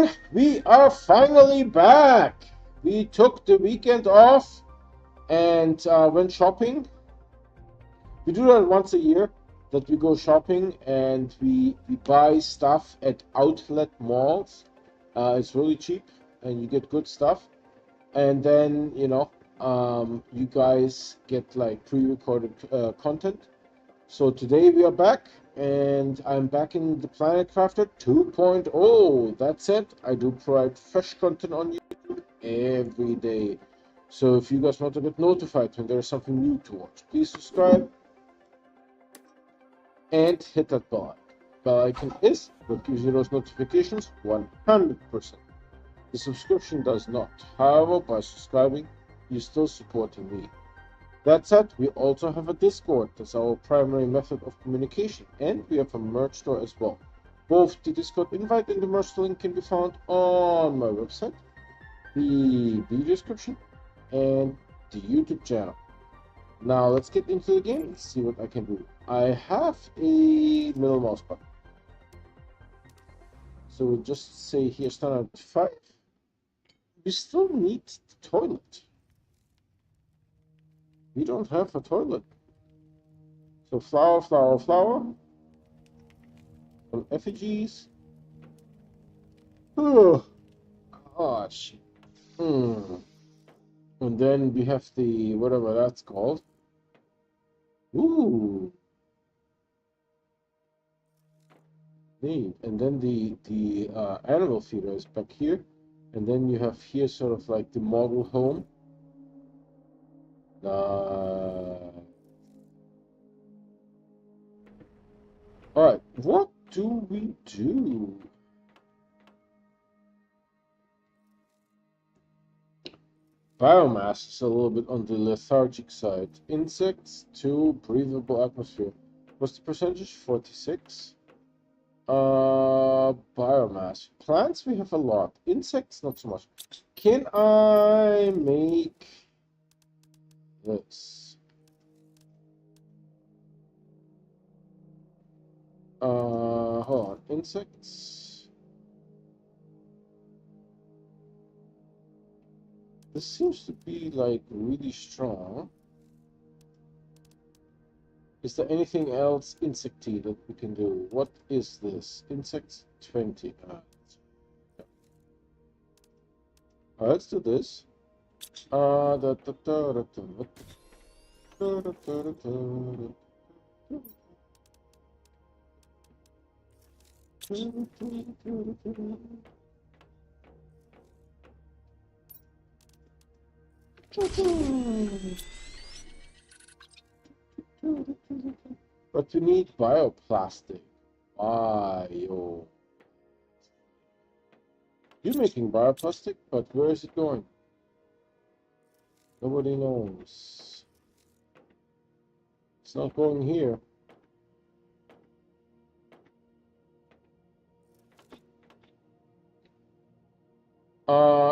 everyone, we are finally back. We took the weekend off and went shopping. We do that once a year, that we go shopping and we buy stuff at outlet malls. It's really cheap and you get good stuff. And then, you guys get like pre-recorded content. So today we are back, and I'm back in the Planet Crafter 2.0. That's it. I do provide fresh content on YouTube every day. So if you guys want to get notified when there's something new to watch, please subscribe and hit that bell icon is what gives you those notifications 100%. The subscription does not. However, by subscribing, you're still supporting me. That said, we also have a Discord. That's our primary method of communication, and we have a merch store as well. Both the Discord invite and the merch link can be found on my website, the video description, and the YouTube channel. Now let's get into the game and see what I can do. I have a middle mouse button. So we'll just say here standard 5. We still need the toilet. We don't have a toilet. So flower, flower, flower. Some effigies. Oh, gosh. And then we have the whatever that's called. Ooh. Neat. And then the animal feeder is back here. And then you have here sort of like the model home. Alright, what do we do? Biomass is a little bit on the lethargic side. Insects to breathable atmosphere. What's the percentage? 46. Biomass. Plants we have a lot. Insects not so much. Can I make this? Hold on. Insects. This seems to be like really strong. Is there anything else insecty that we can do? What is this? Insects 20. Let's do this. But we need bioplastic. Bio. You're making bioplastic, but where is it going? Nobody knows. It's not going here.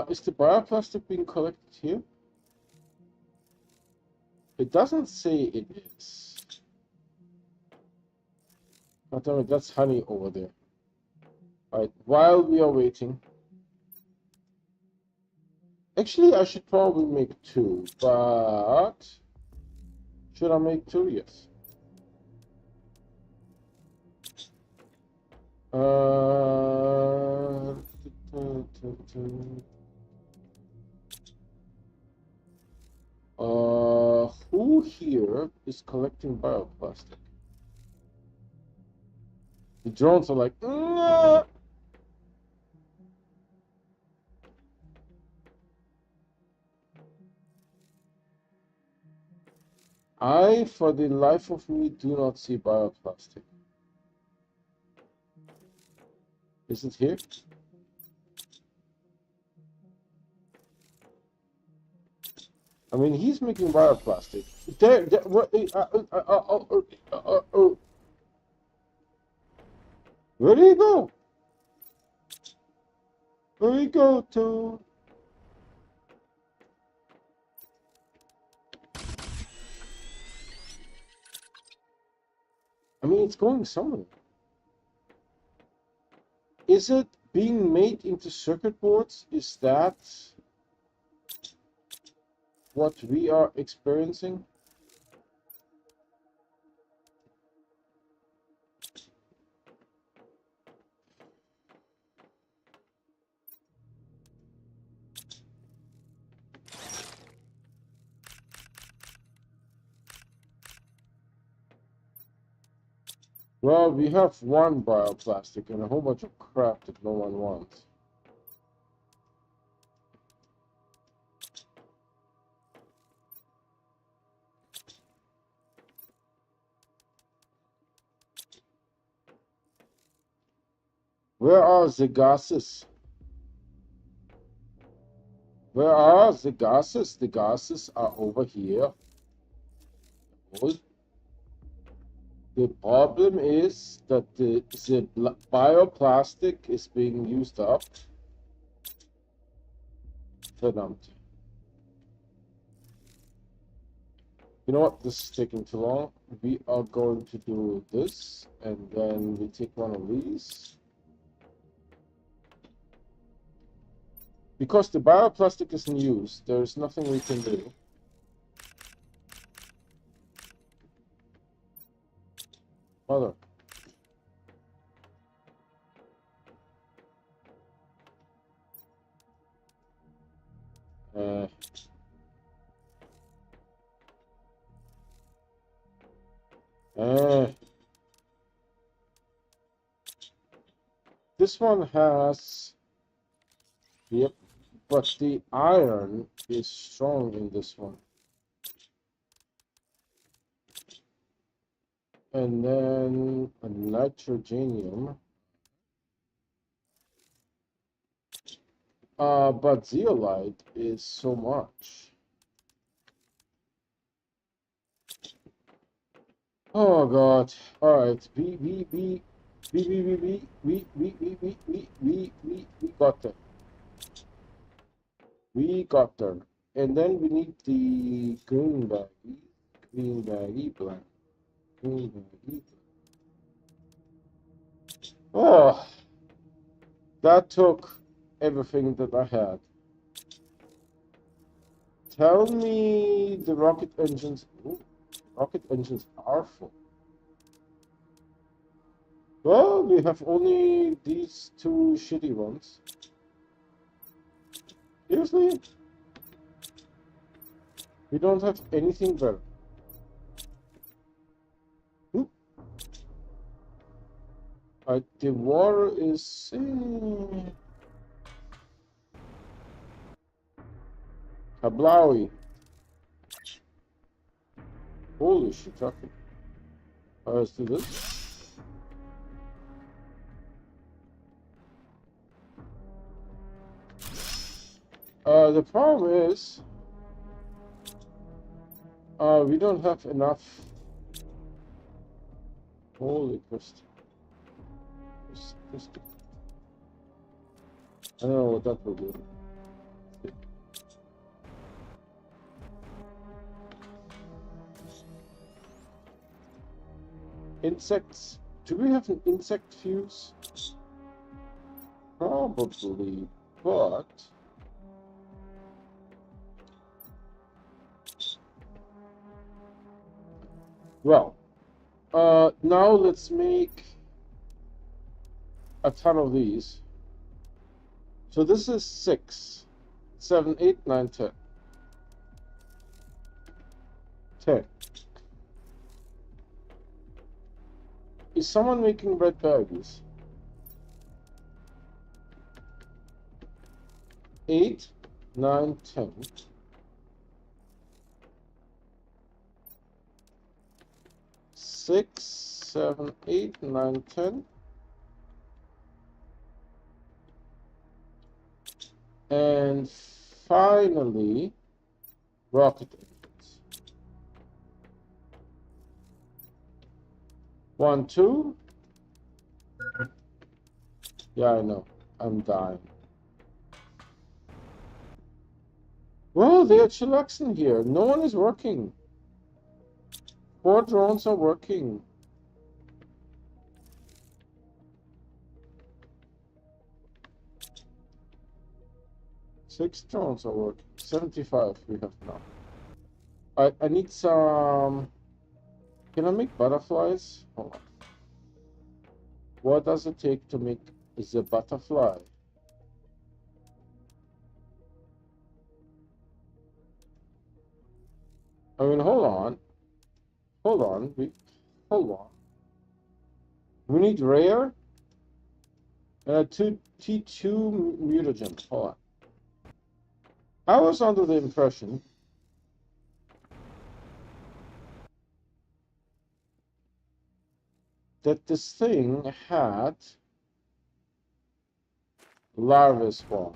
Is the bioplastic being collected here? It doesn't say it is. God damn it, that's honey over there. Alright, while we are waiting. Actually, I should probably make 2, but... Should I make 2? Yes. Who here is collecting bioplastic? The drones are like, nah. I, for the life of me, do not see bioplastic. Is it here? I mean, he's making bioplastic. Where did he go? Where did he go to? I mean, it's going somewhere. Is it being made into circuit boards? Is that what we are experiencing? Well, we have one bioplastic and a whole bunch of crap that no one wants. Where are the gases? Where are the gases? The gases are over here. The problem is that the bioplastic is being used up. Verdammt. You know what? This is taking too long. We are going to do this, and then we take one of these. Because the bioplastic is in use, there's nothing we can do. Mother. This one has... Yep. But the iron is strong in this one. And then a nitrogenium. But zeolite is so much. Oh God! All right, we got them. We got them, and then we need the green baggy black, green baggy. Oh, that took everything that I had. Tell me the rocket engines. Ooh, rocket engines are full. Well, we have only these two shitty ones. Seriously? We don't have anything better. The water is... Hablawi. Holy shit, okay. Let's do this. The problem is... we don't have enough... Holy Christ. I don't know what that will do. Insects. Do we have an insect fuse? Probably, but... Well, now let's make a ton of these. So this is 6, 7, 8, 9, 10. 10. Is someone making red baggies? 8, 9, 10. 6, 7, 8, 9, 10. And finally, rocket engines. 1, 2. Yeah, I know. I'm dying. Well, they are chillaxing here. No one is working. 4 drones are working. 6 drones are working. 75 we have now. I need some... Can I make butterflies? Hold on. What does it take to make the butterfly? I mean, hold on. Hold on. Hold on. We need rare and a T2 mutagen. Hold on. I was under the impression that this thing had larvae spawn.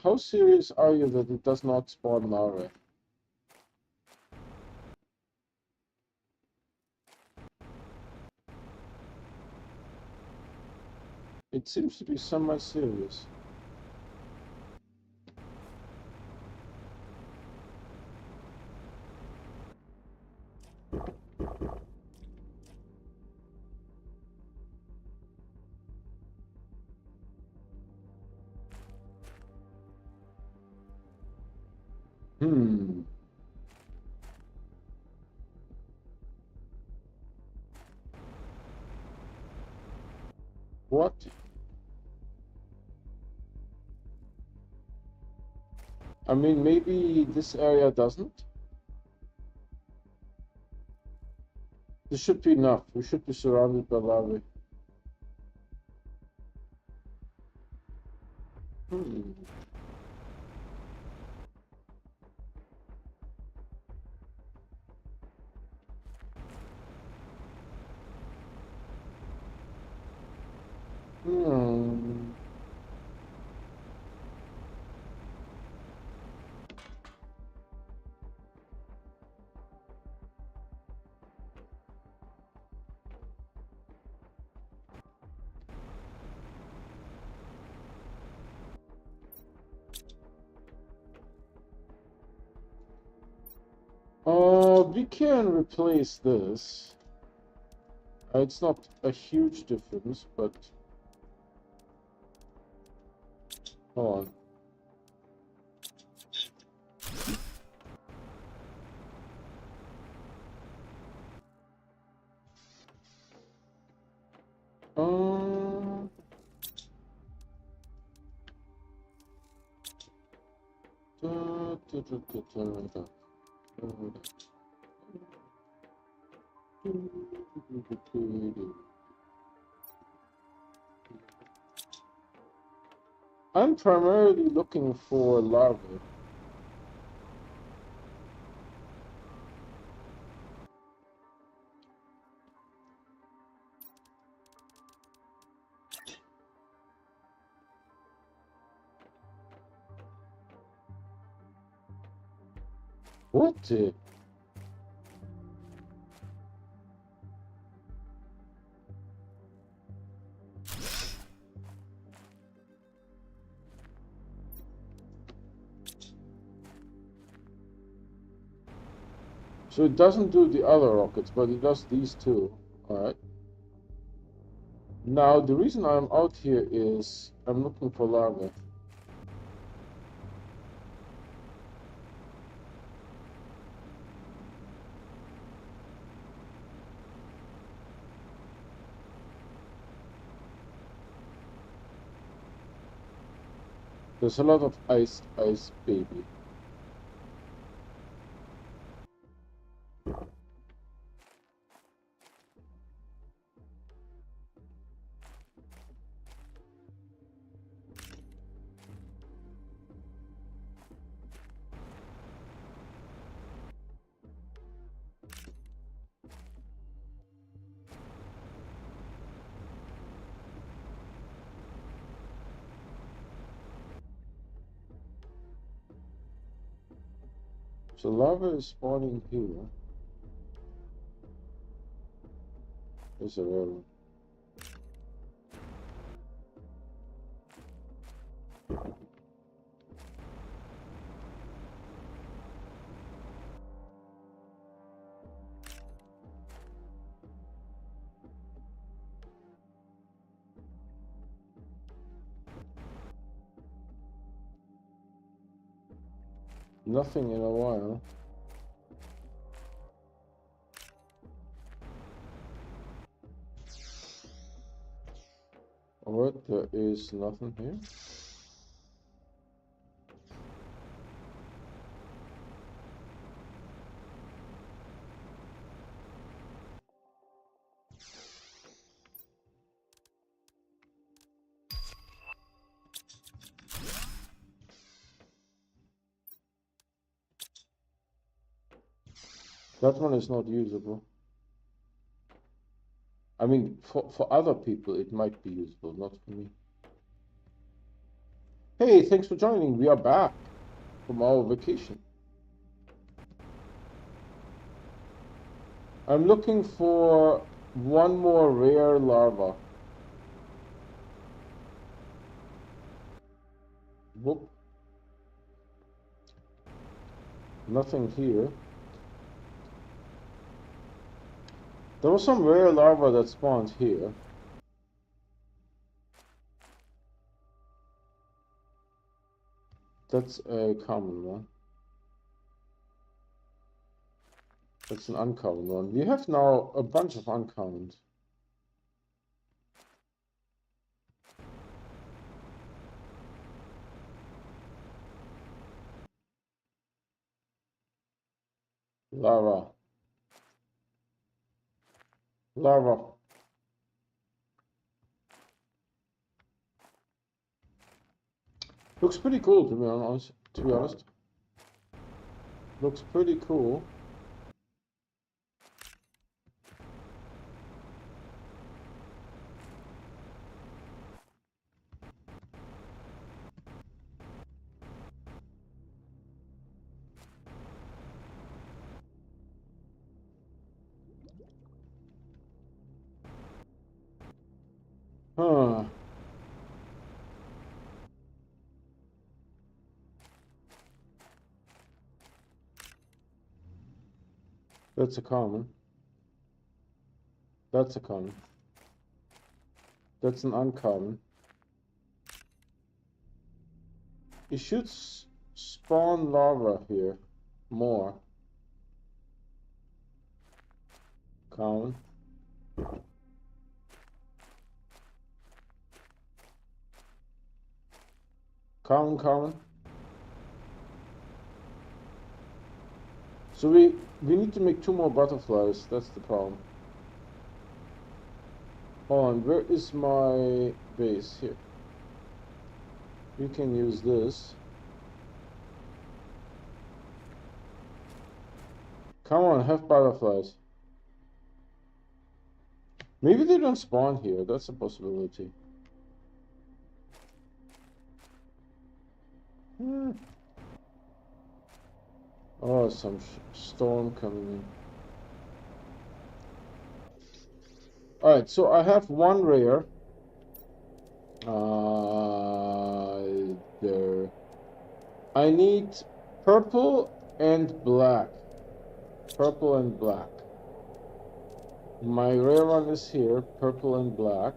How serious are you that it does not spawn larvae? It seems to be semi-serious. What? I mean, maybe this area doesn't? This should be enough. We should be surrounded by larvae. Hmm. Hmm. We can replace this. It's not a huge difference, but hold on. I'm primarily looking for larvae. What? So it doesn't do the other rockets, but it does these two. Alright. Now, the reason I'm out here is I'm looking for larvae. There's a lot of ice, baby. So lava is spawning here. There's a road. Nothing in a while. Alright, there is nothing here. That one is not usable. I mean, for other people it might be usable, not for me. Hey, thanks for joining. We are back from our vacation. I'm looking for one more rare larva. Whoop. Nothing here. There was some rare larva that spawned here. That's a common one. That's an uncommon one. We have now a bunch of uncommons. Larva. Larva. Looks pretty cool, to be honest. Looks pretty cool. Huh. That's a common. That's a common. That's an uncommon. You should spawn larva here. More. Common. Common. So we need to make 2 more butterflies. That's the problem. Hold on, where is my base? Here. We can use this. Come on, have butterflies. Maybe they don't spawn here. That's a possibility. Oh, some storm coming in. Alright, so I have one rare. There. I need purple and black. Purple and black. My rare one is here, purple and black.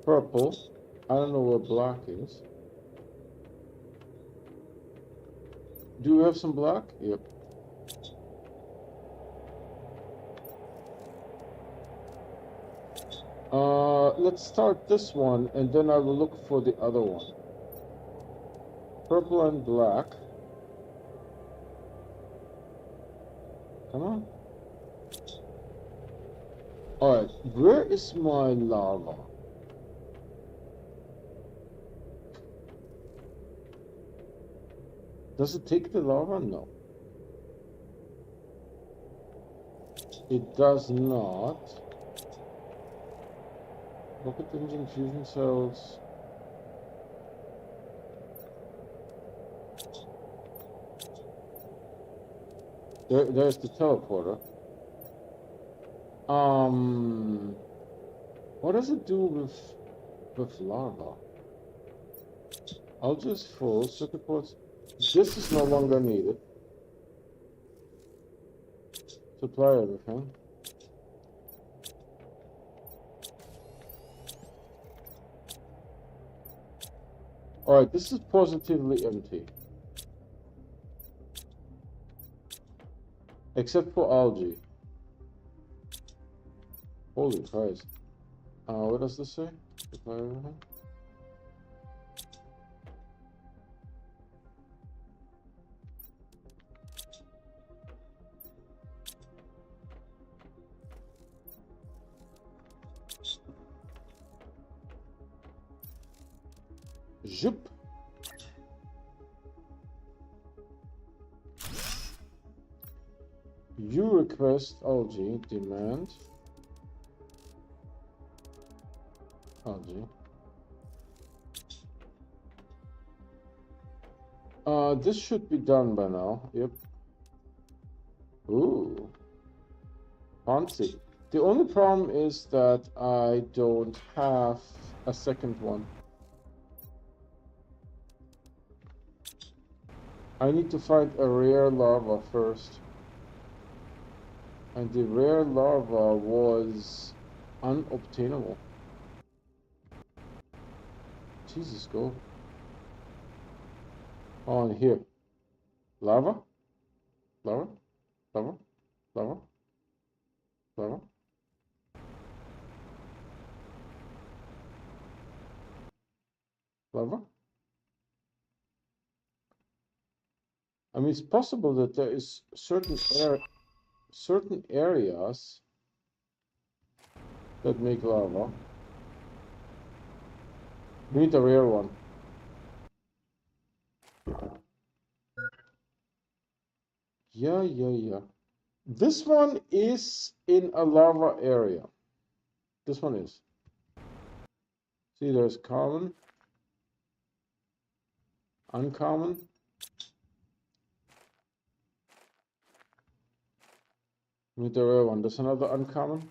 Purple. I don't know where black is. Do we have some black? Yep. Let's start this one, and then I will look for the other one. Purple and black. Come on. Alright, where is my larva? Does it take the larva? No. It does not. Rocket engine fusion cells. There's the teleporter. What does it do with lava? I'll just full circuit boards. This is no longer needed. Supply everything. Alright, this is positively empty. Except for algae. Holy Christ. What does this say? Zip. You request algae, demand algae. This should be done by now. Yep. Ooh. Fancy. The only problem is that I don't have a second one. I need to find a rare larva first. And the rare larva was unobtainable. Jesus, go. Oh, and here. Lava? Lava? Lava? Lava? Lava? Lava? I mean, it's possible that there is certain areas that make lava. We need a rare one. Yeah. This one is in a lava area. This one is. See, there's common, uncommon. We need a rare one. There's another uncommon.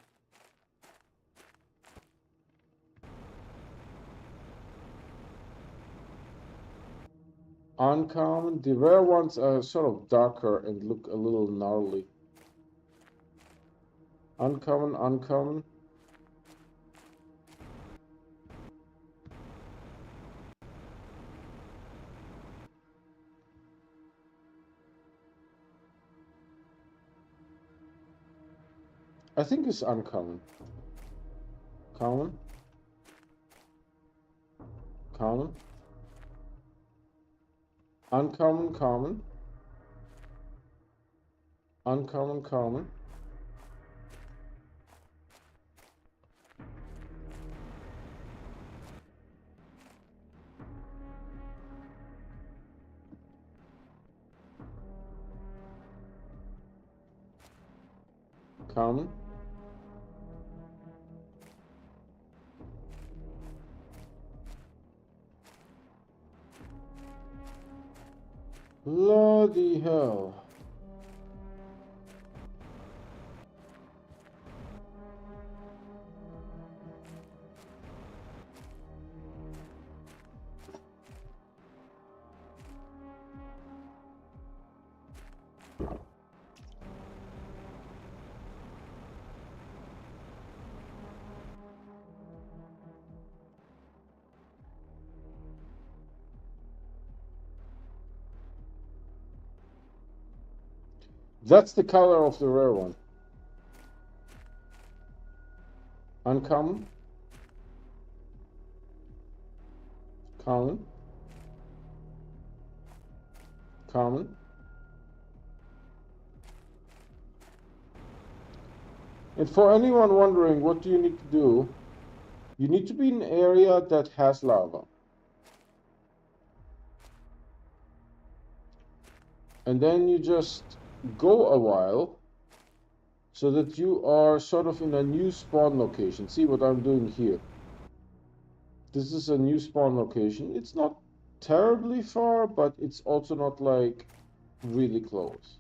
Uncommon. The rare ones are sort of darker and look a little gnarly. Uncommon, uncommon. I think it's uncommon. Common. Common. Uncommon, common. Uncommon, common. Common. Bloody hell. That's the color of the rare one. Uncommon. Common. Common. And for anyone wondering, what do you need to do? You need to be in an area that has lava. And then you just go a while so that you are sort of in a new spawn location. See what I'm doing here. This is a new spawn location. It's not terribly far, but it's also not like really close.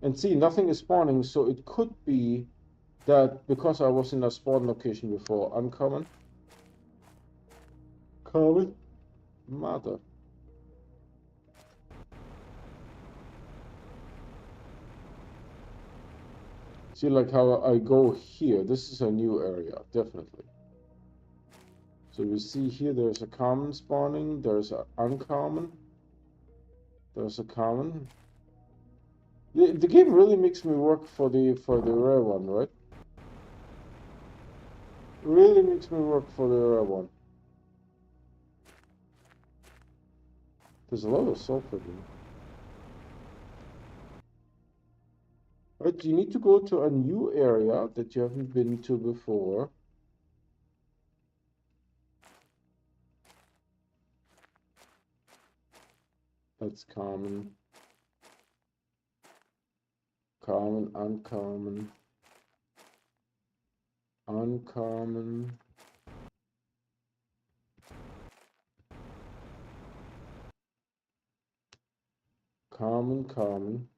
And see, nothing is spawning, so it could be that because I was in a spawn location before. Uncommon. Common. Mother. See, like how I go here. This is a new area, definitely. So we see here there's a common spawning, there's an uncommon, there's a common. The game really makes me work for the rare one, right? Really makes me work for the rare one. There's a lot of sulfur here. Right, you need to go to a new area that you haven't been to before. That's common. Common, uncommon. Uncommon. Common, common.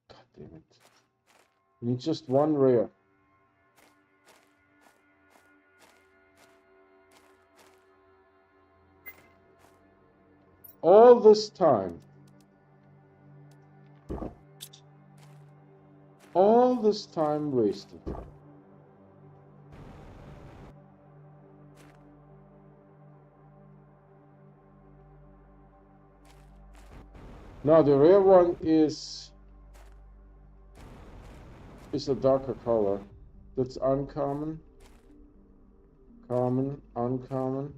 God damn it. We need just one rare. All this time. All this time wasted. Now the rare one is a darker color. That's uncommon. Common, uncommon.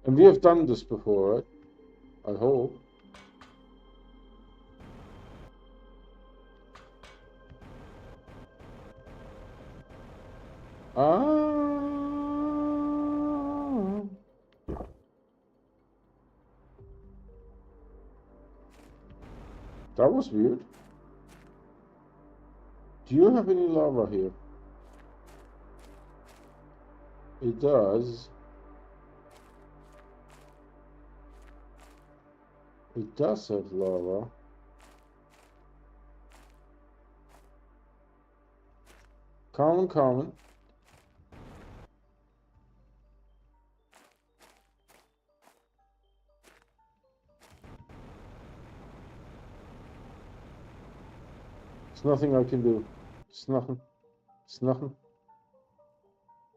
And we have done this before, right? I hope. That was weird. Do you have any lava here? It does. It does have lava. Common, common. There's nothing I can do. It's nothing. It's nothing.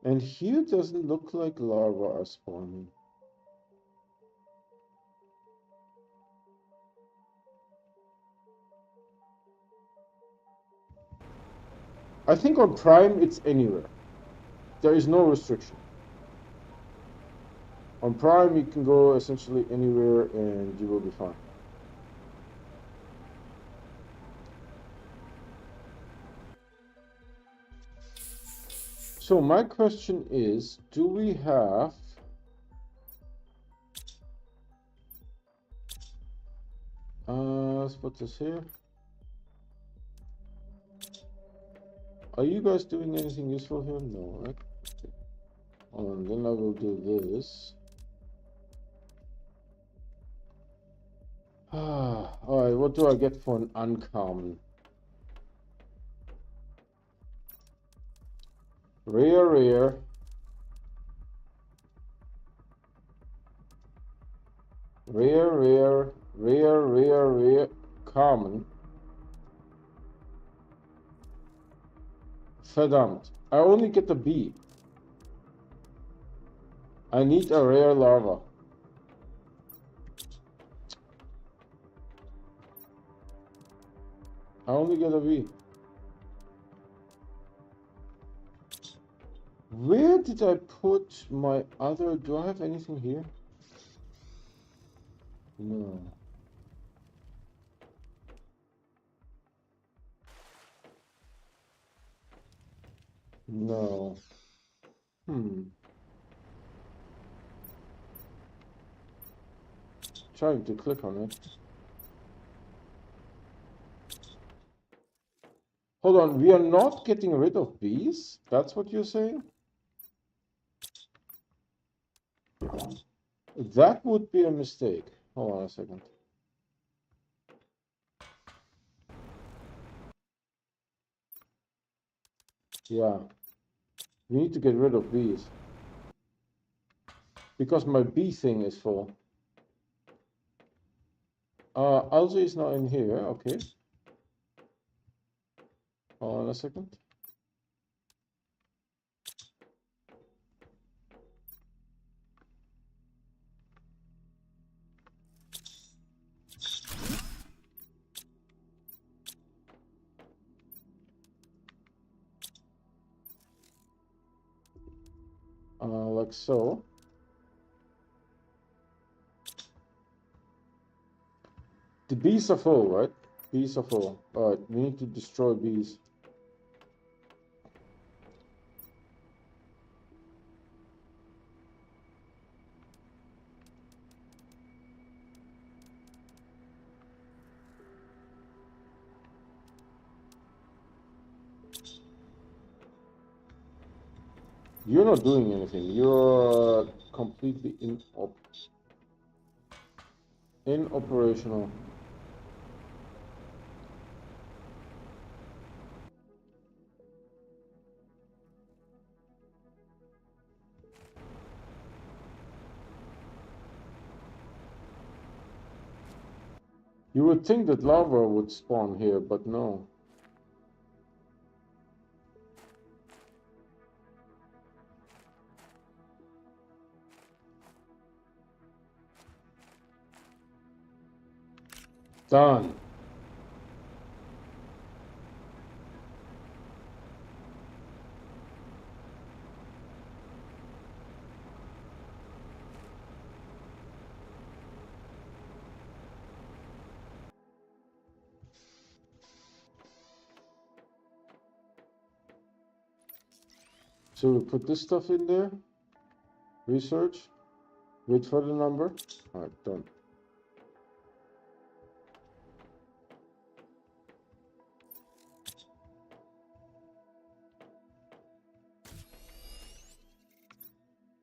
And here doesn't look like lava are spawning. I think on Prime it's anywhere. There is no restriction. On Prime you can go essentially anywhere and you will be fine. So my question is, do we have let's put this here. Are you guys doing anything useful here? No, right? Okay. Hold on, then I will do this. Alright, what do I get for an uncommon? Rare, rare. Rare, rare, rare, rare, rare, common. Verdammt. I only get the B. I need a rare lava. I only get a B. Where did I put my other... Do I have anything here? No. No. Trying to click on it. Hold on, we are not getting rid of bees? That's what you're saying? That would be a mistake. Hold on a second. Yeah. We need to get rid of bees. Because my bee thing is full. Algae is not in here. Okay. Hold on a second. Like so. The bees are full, right? Bees are full. Alright, we need to destroy bees. You're not doing anything. You're completely inoperational. You would think that lava would spawn here, but no. Done. So we put this stuff in there. Research. Wait for the number. Alright, done.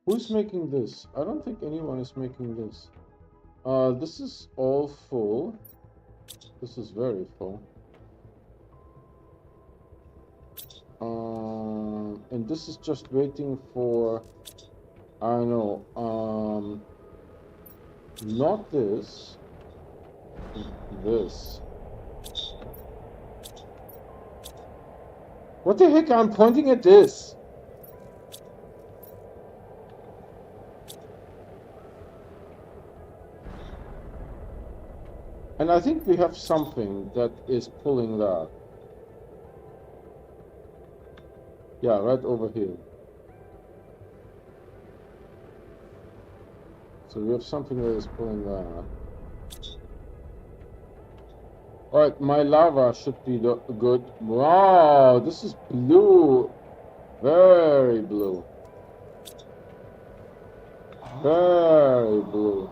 Who's making this? I don't think anyone is making this. This is all full. This is very full. And this is just waiting for, I don't know, not this, this. What the heck? I'm pointing at this. And I think we have something that is pulling that. Yeah, right over here. So we have something that is pulling that. Alright, my lava should be good. Wow, this is blue. Very blue. Very blue.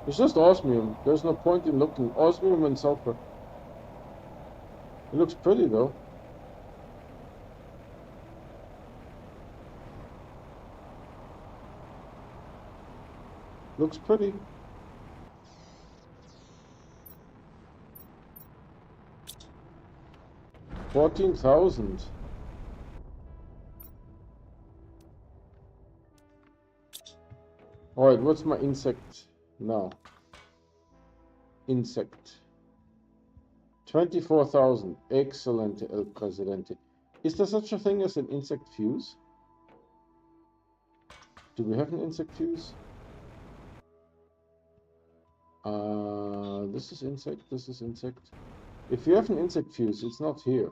It's just osmium. There's no point in looking. Osmium and sulfur. It looks pretty though. Looks pretty. $14,000. Alright, what's my insect now? Insect. 24,000. Excelente, El Presidente. Is there such a thing as an insect fuse? Do we have an insect fuse? This is insect, this is insect. If you have an insect fuse, it's not here.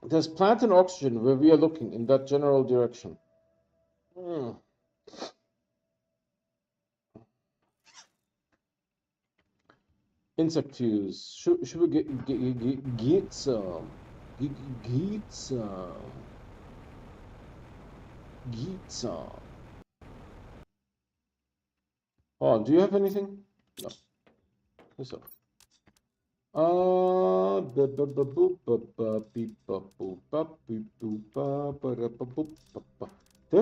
There's plant and oxygen where we are looking in that general direction. Insect fuse. Should we get some? Get some. Get some. Oh, do you have anything? No. What's up? There's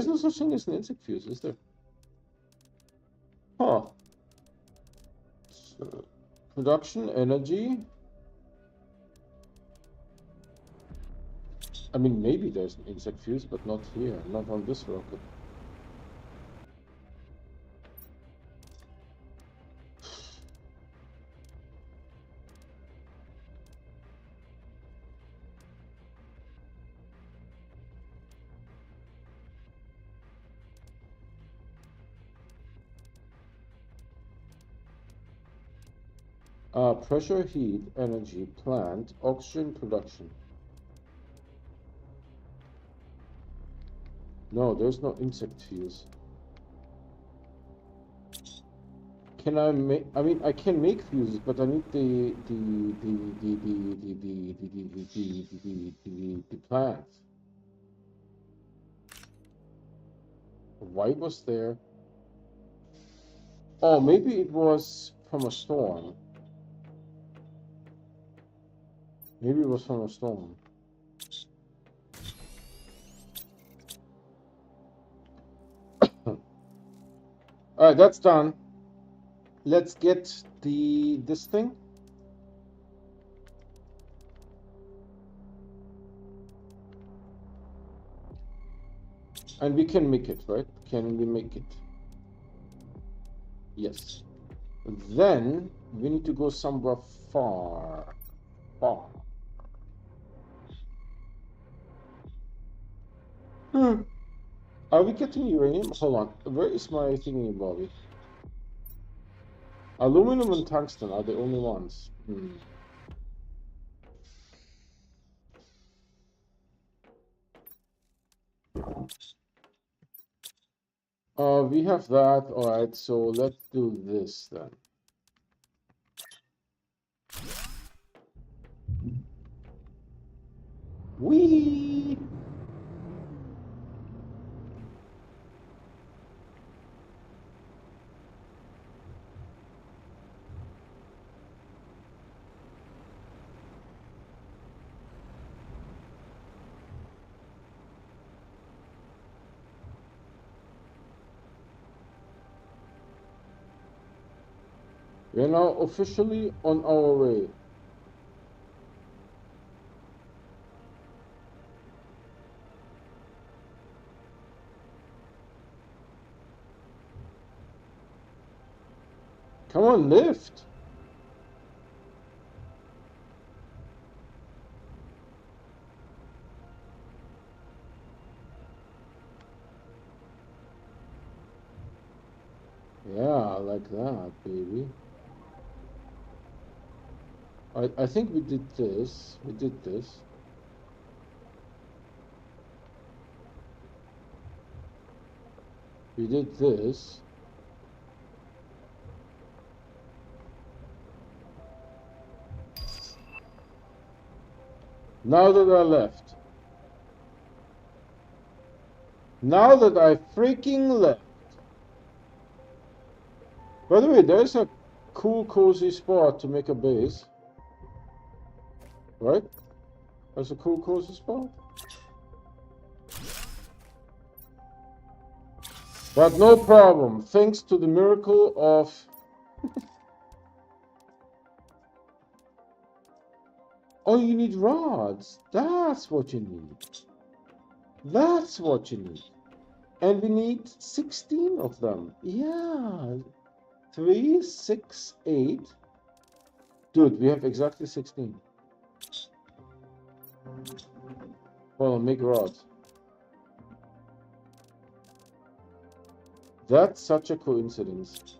no such thing as an insect fuse, is there? Huh. So, production, energy. I mean, maybe there's an insect fuse, but not here, not on this rocket. Pressure, heat, energy, plant, oxygen production. No, there's no insect fuse. Can I make? I mean, I can make fuses, but I need the plant. Why was there? Oh, maybe it was from a storm. Maybe it was from a storm. All right, that's done. Let's get this thing. And we can make it, right? Can we make it? Yes. Then we need to go somewhere far. Far. Are we getting uranium? Hold on. Where is my thingy, Bobby? Aluminum and tungsten are the only ones. We have that. All right. So let's do this then. Whee! We're now officially on our way. Come on, lift. Yeah, like that, baby. I think we did this. We did this. We did this. Now that I left. Now that I freaking left. By the way, there's a cool, cozy spot to make a base. Right? There's a cool, cozy spot. But no problem. Thanks to the miracle of... Oh, you need rods. That's what you need. That's what you need. And we need 16 of them. Yeah. 3, 6, 8. Dude, we have exactly 16. Hold on, make rods. That's such a coincidence.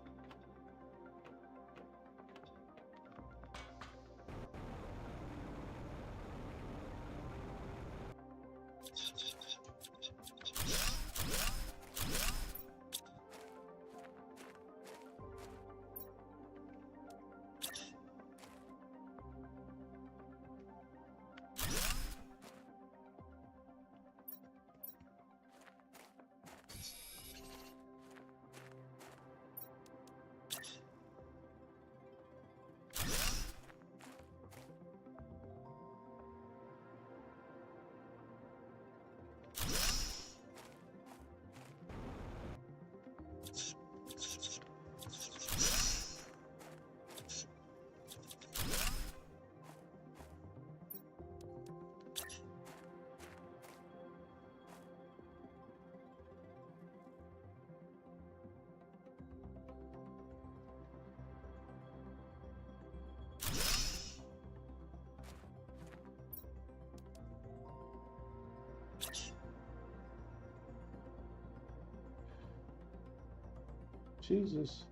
Jesus.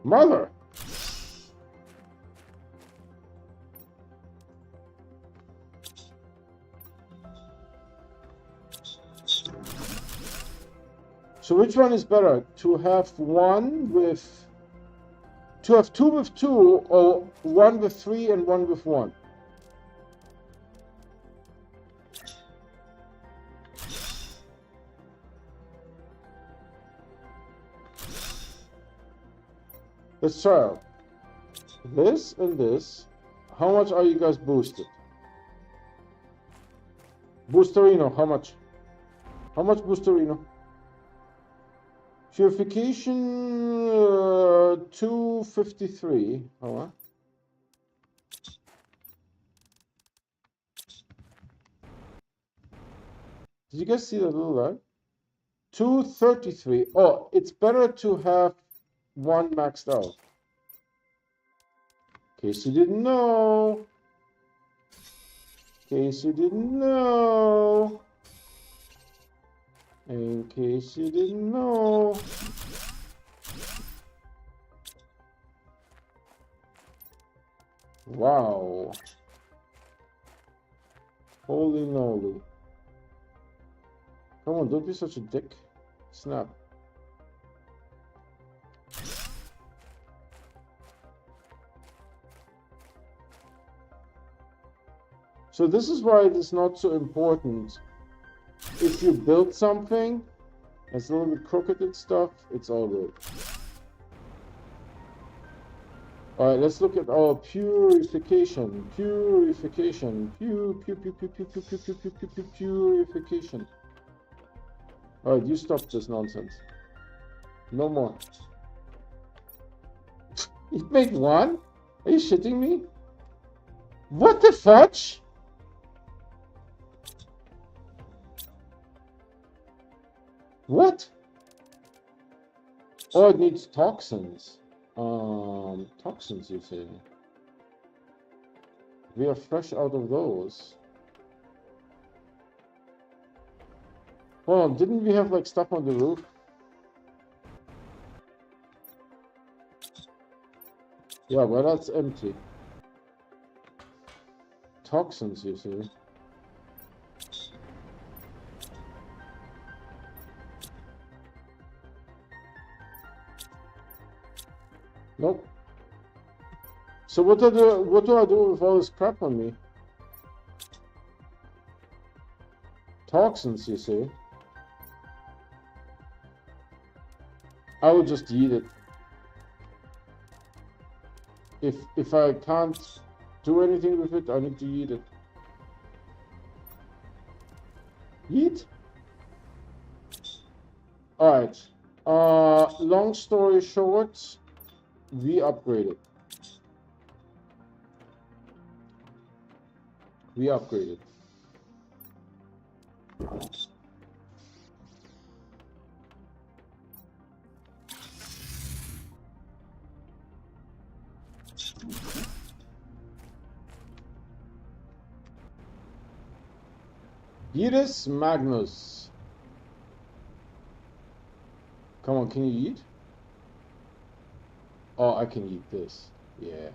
Mother! So which one is better? To have two with two, or one with three and one with one? Let's try out. This and this. How much are you guys boosted? Boosterino, how much? How much Boosterino? Purification 253. Hold on. Did you guys see that little light? 233. Oh, it's better to have one maxed out. In case you didn't know. In case you didn't know. In case you didn't know. Wow. Holy moly. Come on, don't be such a dick. Snap. So this is why it is not so important. If you build something, it's a little bit crooked and stuff, it's all good. Alright, let's look at our purification. Purification. Purification. Alright, you stop this nonsense. No more. You made one? Are you shitting me? What the fudge? What? Oh, it needs toxins. Toxins, you say? We are fresh out of those. Hold on, didn't we have like stuff on the roof? Yeah, well, that's empty. Toxins, you see. Nope. So what do I do with all this crap on me? Toxins, you see. I will just eat it. If I can't do anything with it, I need to eat it. Eat? Alright. Long story short, we upgraded. We upgraded. Beatus Magnus. Come on, can you eat? Oh, I can eat this. Yeah.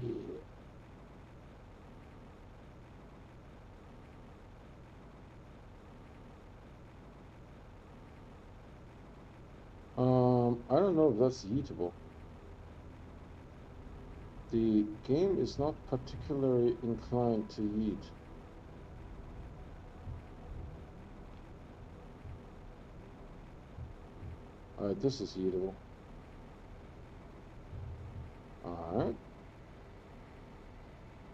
Yeah. I don't know if that's eatable. The game is not particularly inclined to eat. Alright, this is eatable. Alright.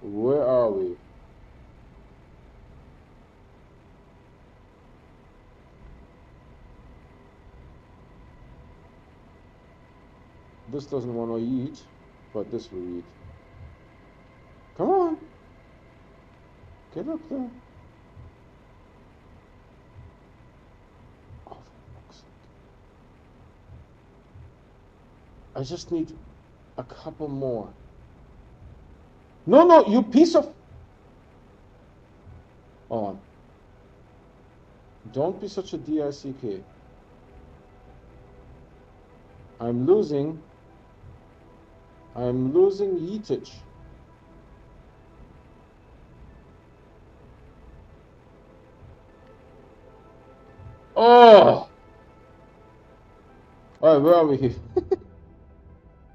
Where are we? This doesn't want to eat, but this will eat. Come on. Get up there. Oh, for fuck's sake. I just need a couple more. No, no, you piece of... Hold on. Don't be such a DICK. I'm losing yeetage. Oh! Alright, where are we here?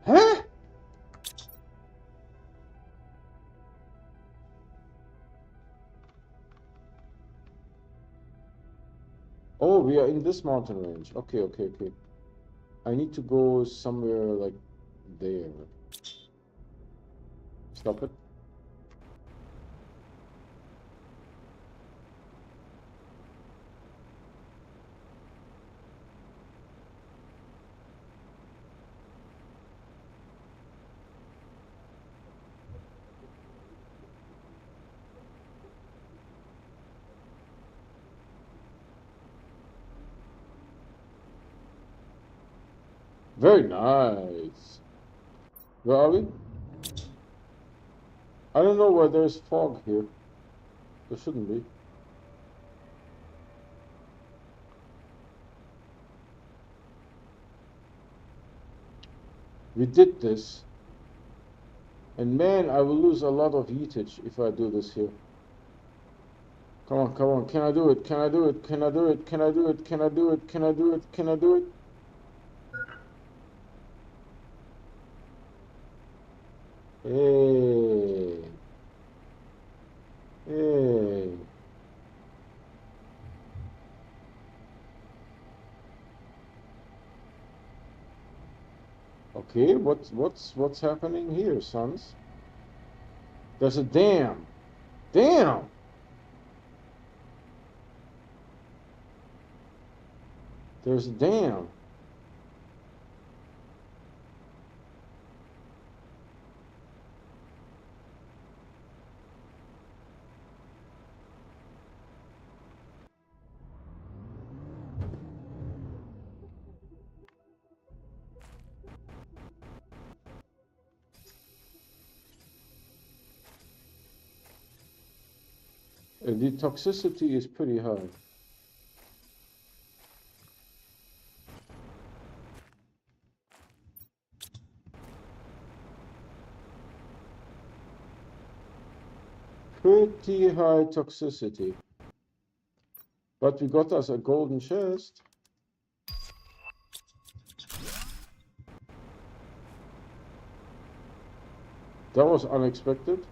Huh? Oh, we are in this mountain range. Okay, okay, okay. I need to go somewhere like there. Stop it. Very nice. Where are we? I don't know where there's fog here. There shouldn't be. We did this. And man, I will lose a lot of yeetage if I do this here. Come on, come on. Can I do it? Can I do it? Can I do it? Can I do it? Can I do it? Can I do it? Can I do it? Hey. Hey. Okay, what's happening here, sons? There's a dam. Damn. There's a dam. The toxicity is pretty high. Pretty high toxicity. But we got us a golden chest. That was unexpected.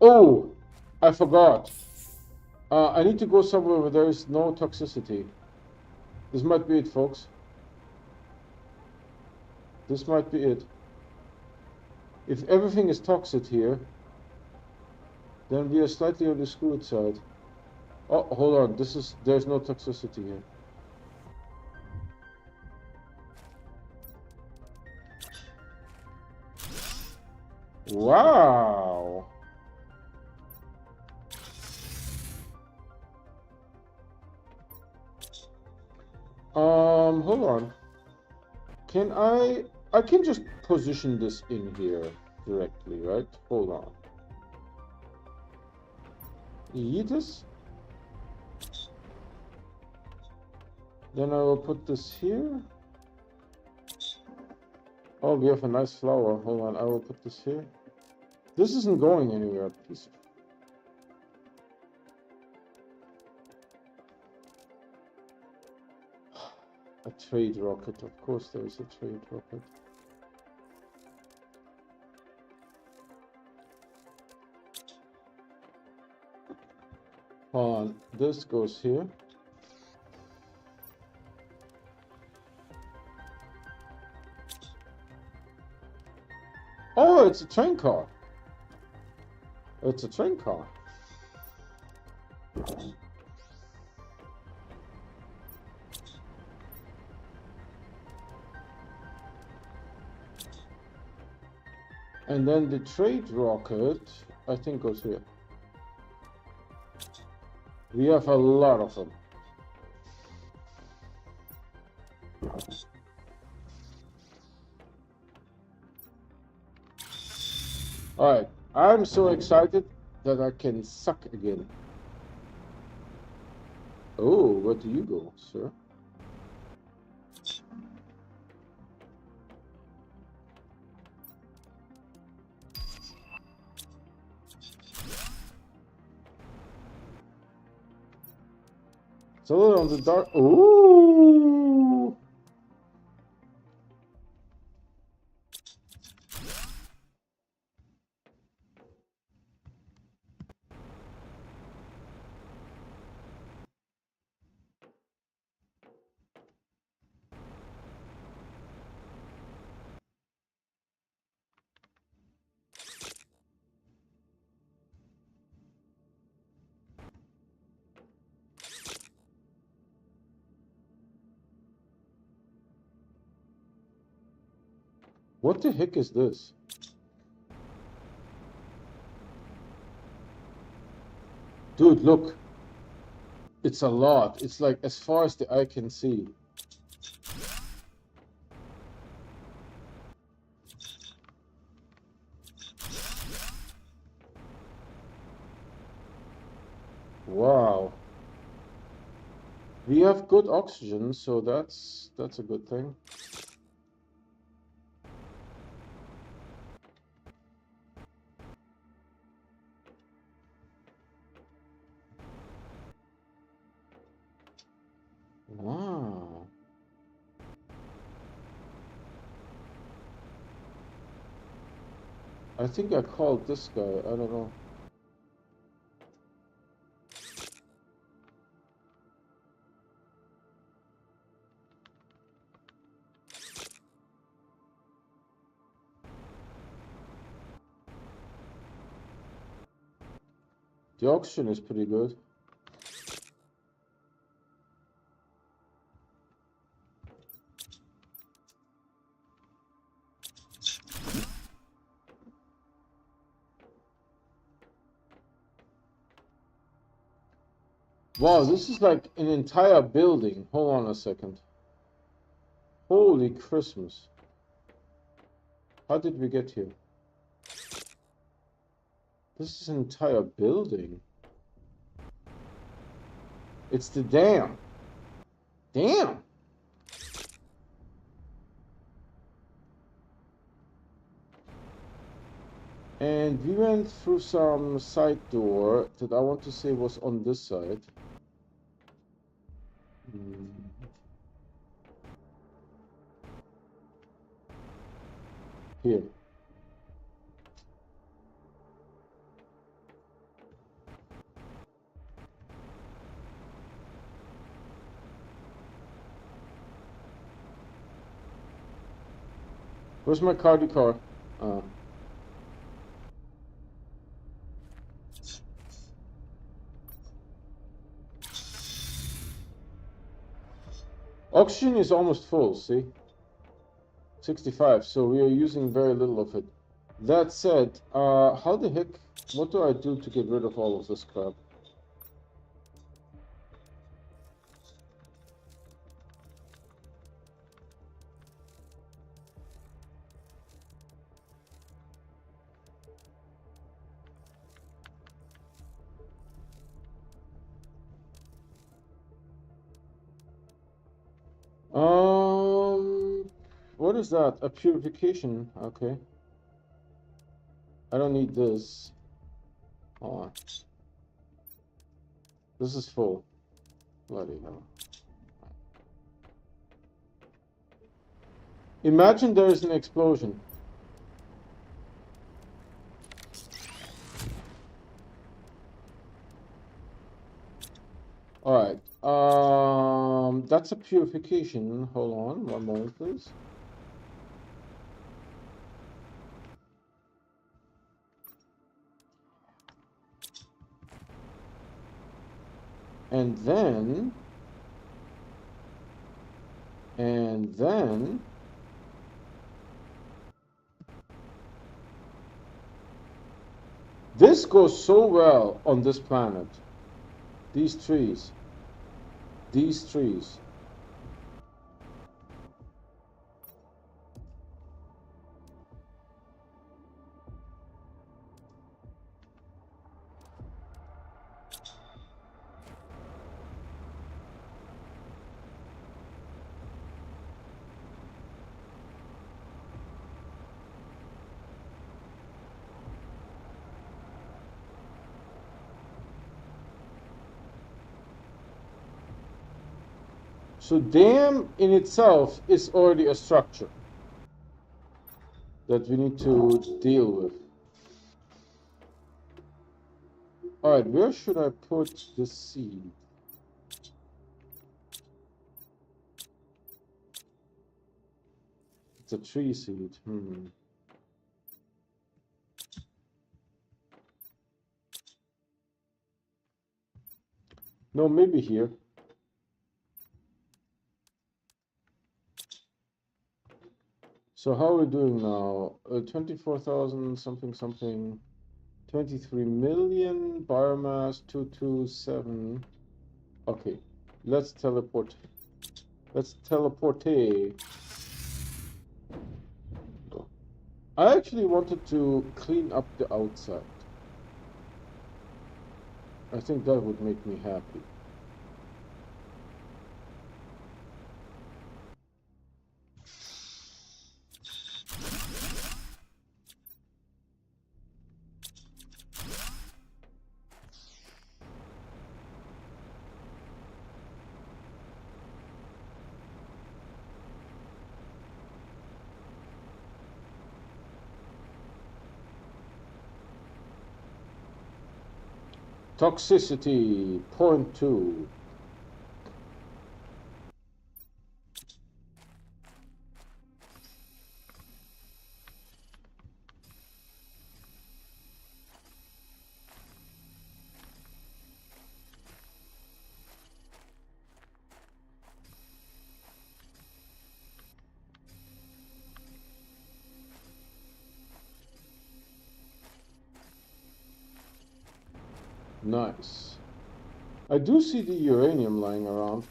Oh, I forgot. I need to go somewhere where there is no toxicity. This might be it, folks. This might be it. If everything is toxic here, then we are slightly on the screwed side. Oh, hold on. There's no toxicity here. Wow. Hold on. Can I can just position this in here directly, right? Hold on. Eat this. Then I will put this here. Oh, we have a nice flower. Hold on, I will put this here. This isn't going anywhere, piece of... A trade rocket, of course there is a trade rocket. Hold on, this goes here. it's a train car. It's a train car. And then the trade rocket, I think, goes here. We have a lot of them. Alright, I'm so excited that I can suck again. Oh, where do you go, sir? It's a little on the dark. Ooh! What the heck is this? Dude, look. It's a lot. It's like as far as the eye can see. Wow. We have good oxygen, so that's a good thing. Wow. I think I called this guy. I don't know. The oxygen is pretty good. Wow, this is like an entire building. Hold on a second. Holy Christmas. How did we get here? This is an entire building. It's the dam. Damn. And we went through some side door that I want to say was on this side. Here. Where's my cardi car? Oxygen is almost full, see? 65, so we are using very little of it. That said, how the heck, what do I do to get rid of all of this crap? What is that? A purification, okay. I don't need this. Hold on. This is full. Bloody hell. Imagine there is an explosion. Alright. That's a purification. Hold on, one moment please. And then this goes so well on this planet. These trees. So dam in itself is already a structure that we need to deal with. Alright, where should I put the seed? It's a tree seed. No, maybe here. So how are we doing now? 24,000 something. 23 million biomass 227. Okay, let's teleport. Let's teleport. I actually wanted to clean up the outside. I think that would make me happy. Toxicity 0.2. Nice. I do see the uranium lying around.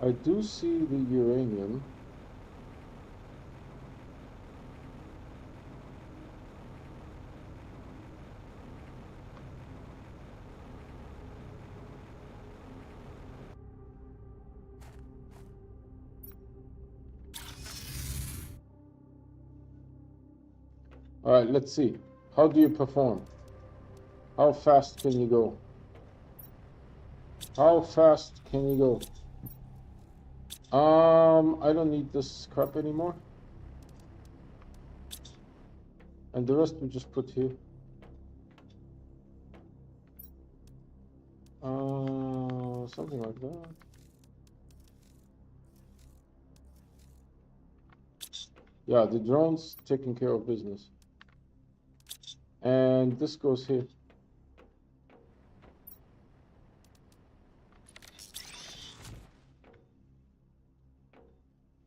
I do see the uranium. All right, let's see. How do you perform? How fast can you go? How fast can you go? I don't need this crap anymore. And the rest we just put here. Something like that. Yeah, the drone's taking care of business. And this goes here.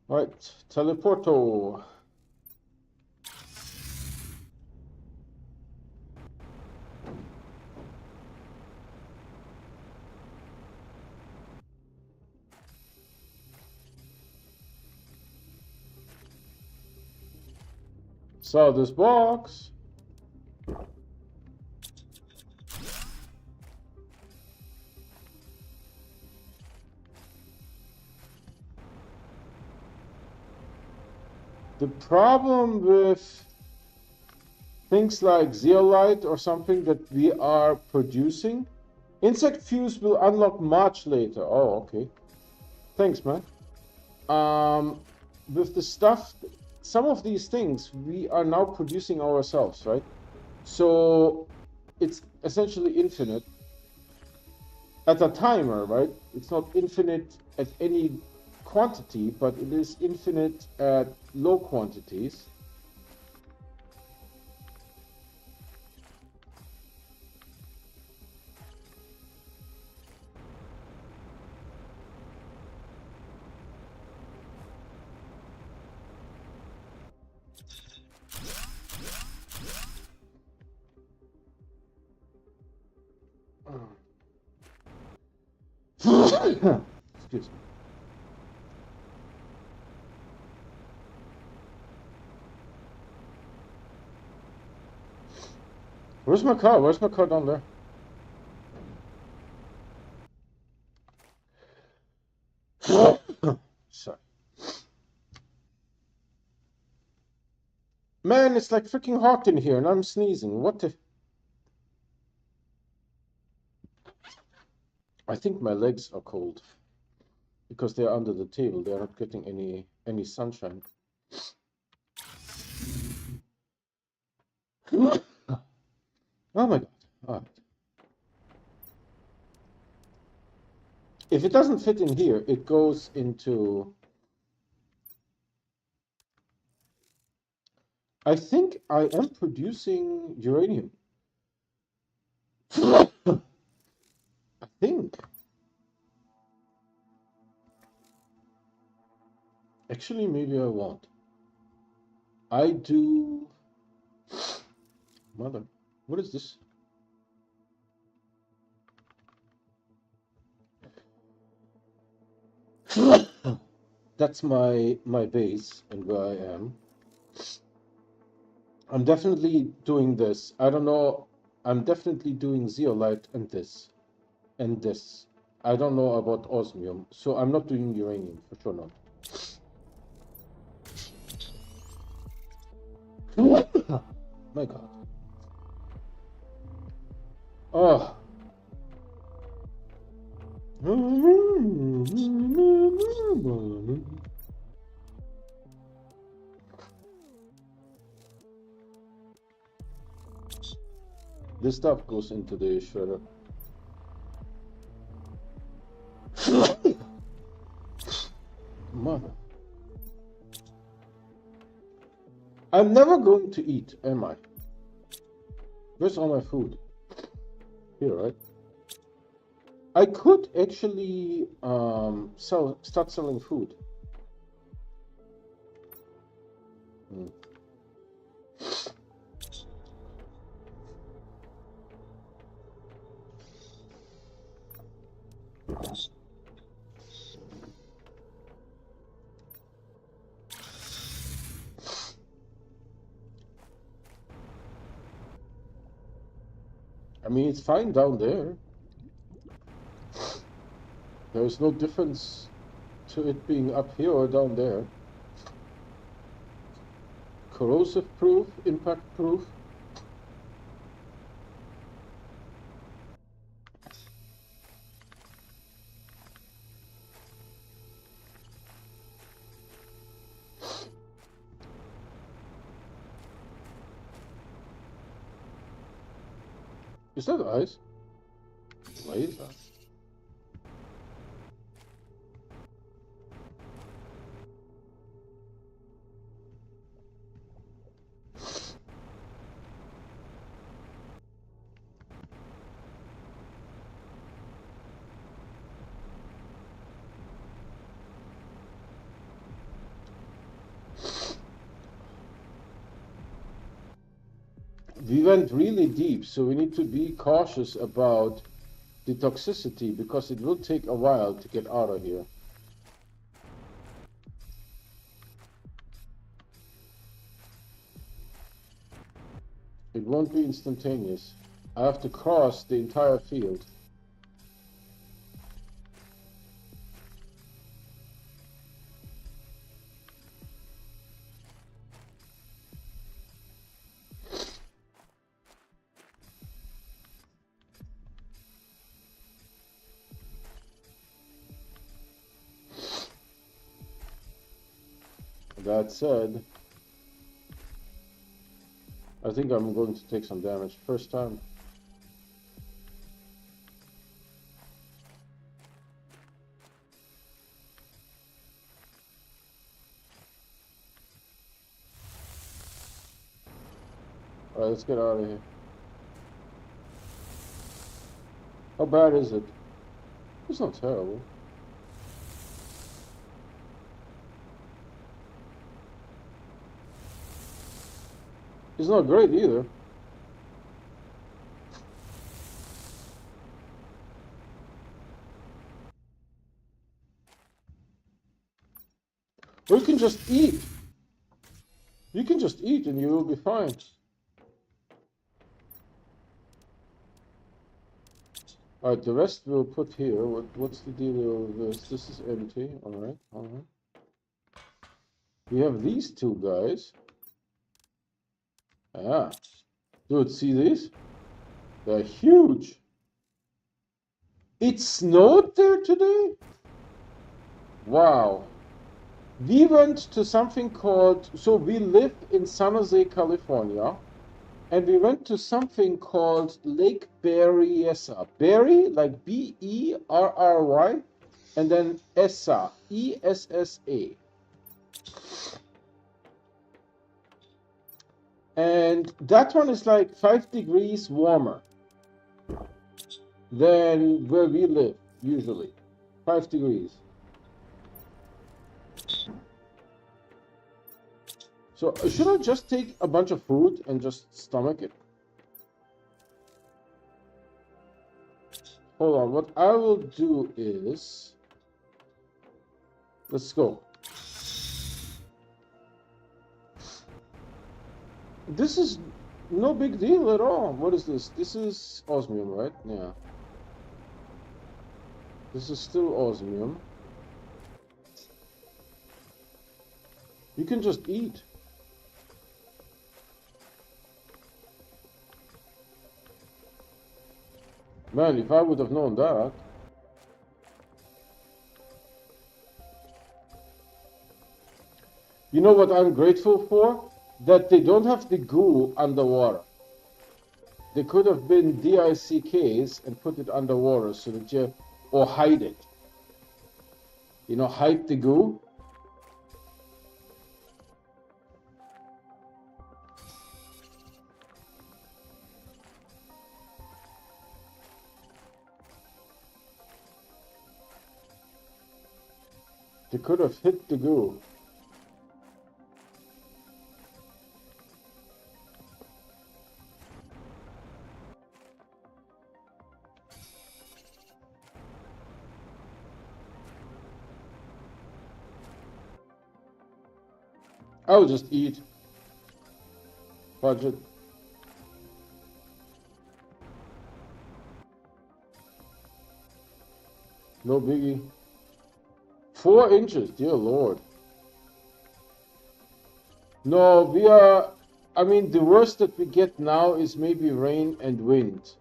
All right, teleporto. So this box. The problem with things like zeolite or something that we are producing, insect fuse will unlock much later. Oh, okay. Thanks, man. with the stuff, some of these things we are now producing ourselves, right? So it's essentially infinite at a timer, right? It's not infinite at any quantity, but it is infinite at low quantities. Excuse me. Where's my car? Where's my car down there? Sorry. Man, it's like freaking hot in here and I'm sneezing. What the? I think my legs are cold because they're under the table. They're not getting any sunshine. Oh my god. All right. If it doesn't fit in here, it goes into... I think I am producing uranium. I think. Actually, maybe I won't. I do... Mother, what is this? That's my base and where I am. I'm definitely doing this. I don't know. I'm definitely doing zeolite and this. And this. I don't know about osmium. So I'm not doing uranium. For sure not. My god. Oh. This stuff goes into the shredder. Mother. I'm never going to eat, am I? Where's all my food? Here, right? I could actually start selling food. Hmm. I mean, it's fine down there. There's no difference to it being up here or down there. Corrosive proof, impact proof. Is that ice? Why is that? We went really deep, so we need to be cautious about the toxicity because it will take a while to get out of here. It won't be instantaneous. I have to cross the entire field. That said, I think I'm going to take some damage. First time. Alright, let's get out of here. How bad is it? It's not terrible. It's not great either. Or you can just eat. You can just eat and you will be fine. Alright, the rest we'll put here. What's the deal with this? This is empty. Alright, alright. We have these two guys. Ah. Dude, see these? They're huge. It snowed there today? Wow. We went to something called, so we live in San Jose, California, and we went to something called Lake Berryessa. Berry, like B-E-R-R-Y, and then Essa, E-S-S-A. And that one is like 5 degrees warmer than where we live, usually. 5 degrees. So should I just take a bunch of food and just stomach it? Hold on, what I will do is... Let's go. This is no big deal at all. What is this? This is osmium, right? Yeah. This is still osmium. You can just eat. Man, if I would have known that. You know what I'm grateful for? That they don't have the goo underwater. They could have been DICKs and put it underwater so that you, or hide it. You know, hide the goo. They could have hit the goo. I'll just eat. Budget. No biggie. 4 inches, dear Lord. No, we are... I mean, the worst that we get now is maybe rain and wind.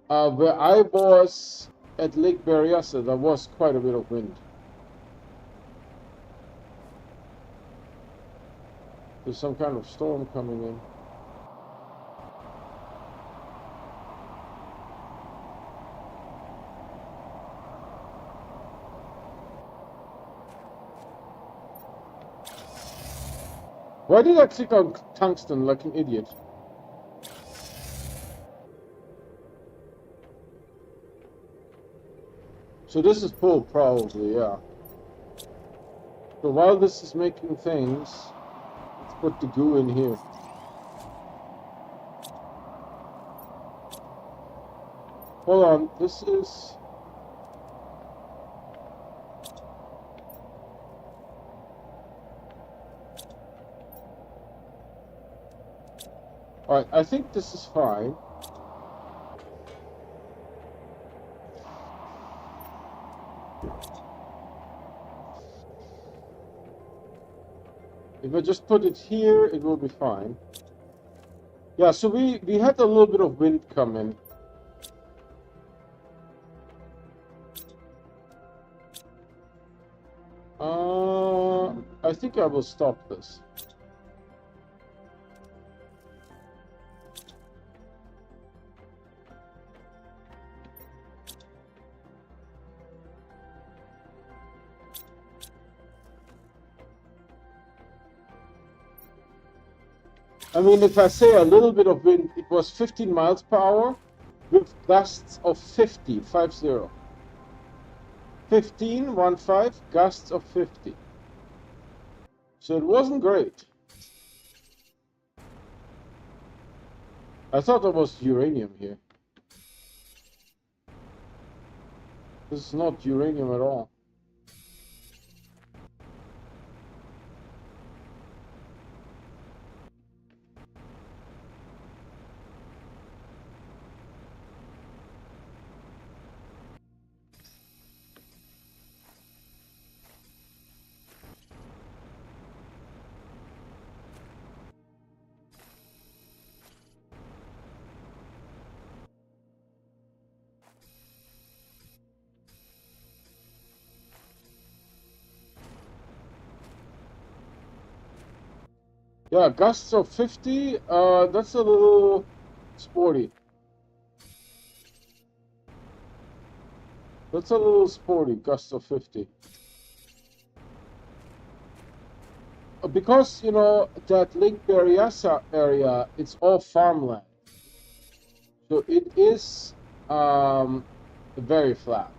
Where I was at Lake Berryessa, there was quite a bit of wind. There's some kind of storm coming in. Why did I click on tungsten like an idiot? So this is full, probably, yeah. So while this is making things, let's put the goo in here. Hold on, this is... Alright, I think this is fine. If I just put it here, it will be fine. Yeah, so we had a little bit of wind come in. I think I will stop this. I mean, if I say a little bit of wind, it was 15 miles per hour with gusts of 50, 50. 15, 1-5, gusts of 50. So it wasn't great. I thought there was uranium here. This is not uranium at all. Yeah, gusts of 50, that's a little sporty. That's a little sporty, gusts of 50. Because, you know, that Lake Berryessa area, it's all farmland. So it is very flat.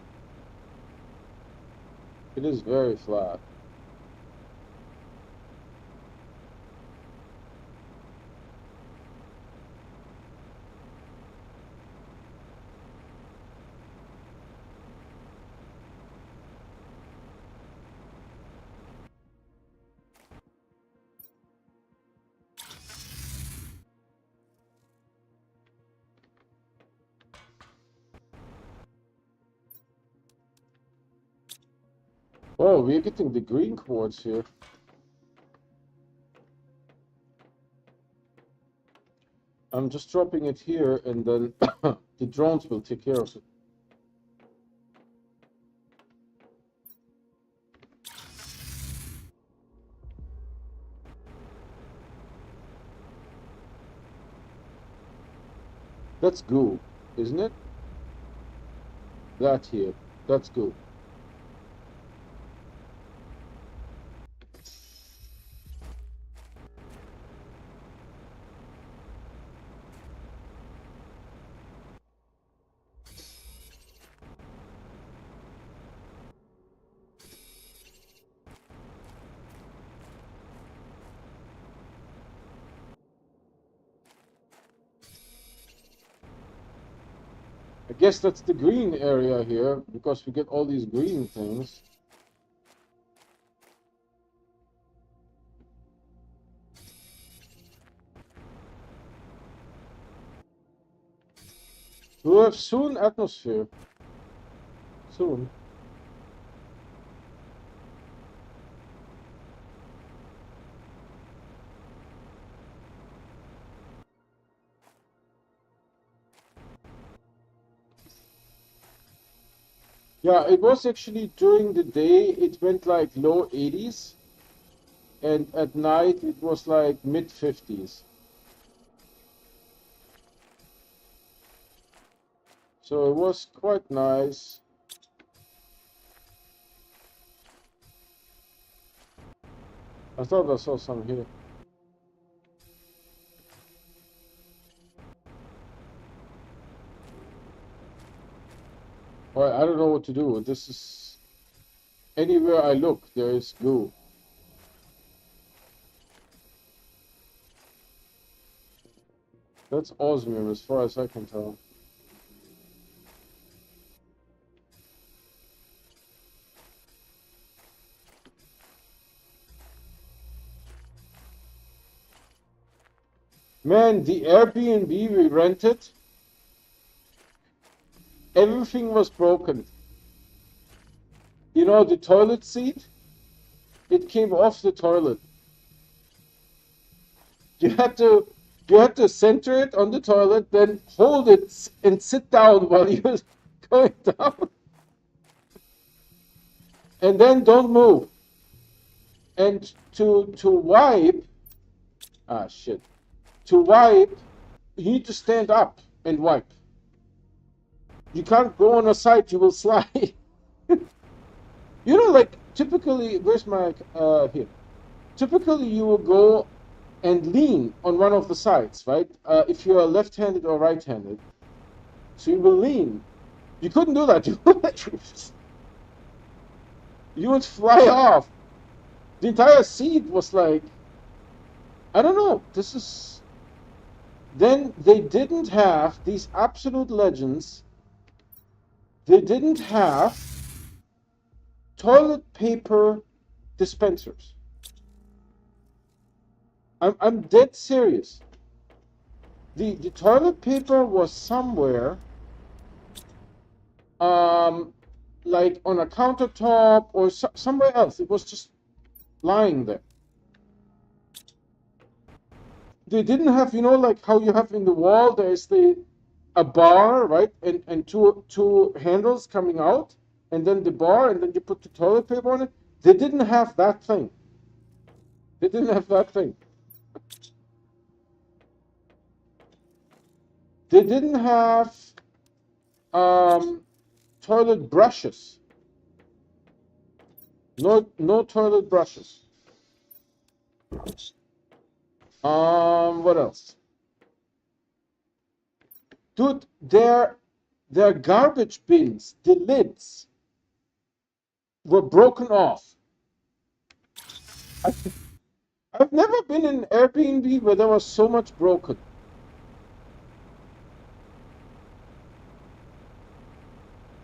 It is very flat. Oh, we're getting the green quartz here. I'm just dropping it here, and then the drones will take care of it. That's goo, isn't it? That here, that's goo. I guess that's the green area here, because we get all these green things. We'll have soon atmosphere. Soon. Yeah, it was actually during the day, it went like low 80s, and at night it was like mid 50s. So it was quite nice. I thought I saw some here. Well, I don't know what to do. This is... Anywhere I look, there is goo. That's osmium as far as I can tell. Man, the Airbnb we rented, everything was broken. You know, the toilet seat, it came off the toilet. You had to center it on the toilet, then hold it and sit down while you're going down. And then don't move. And to wipe, shit. To wipe, you need to stand up and wipe. You can't go on a side, you will slide. You know, like typically, where's my here? Typically, you will go and lean on one of the sides, right? If you are left-handed or right-handed, so you will lean. You couldn't do that. You would fly off. The entire seat was like, I don't know. This is. Then they didn't have these absolute legends. They didn't have toilet paper dispensers. I'm dead serious. The toilet paper was somewhere, like on a countertop or somewhere else. It was just lying there. They didn't have, you know, like how you have in the wall, there's a bar, right? And two handles coming out, and then the bar, and then you put the toilet paper on it. They didn't have that thing. They didn't have that thing. They didn't have toilet brushes. No toilet brushes. What else? Dude, their garbage bins, the lids were broken off. I've never been in Airbnb where there was so much broken.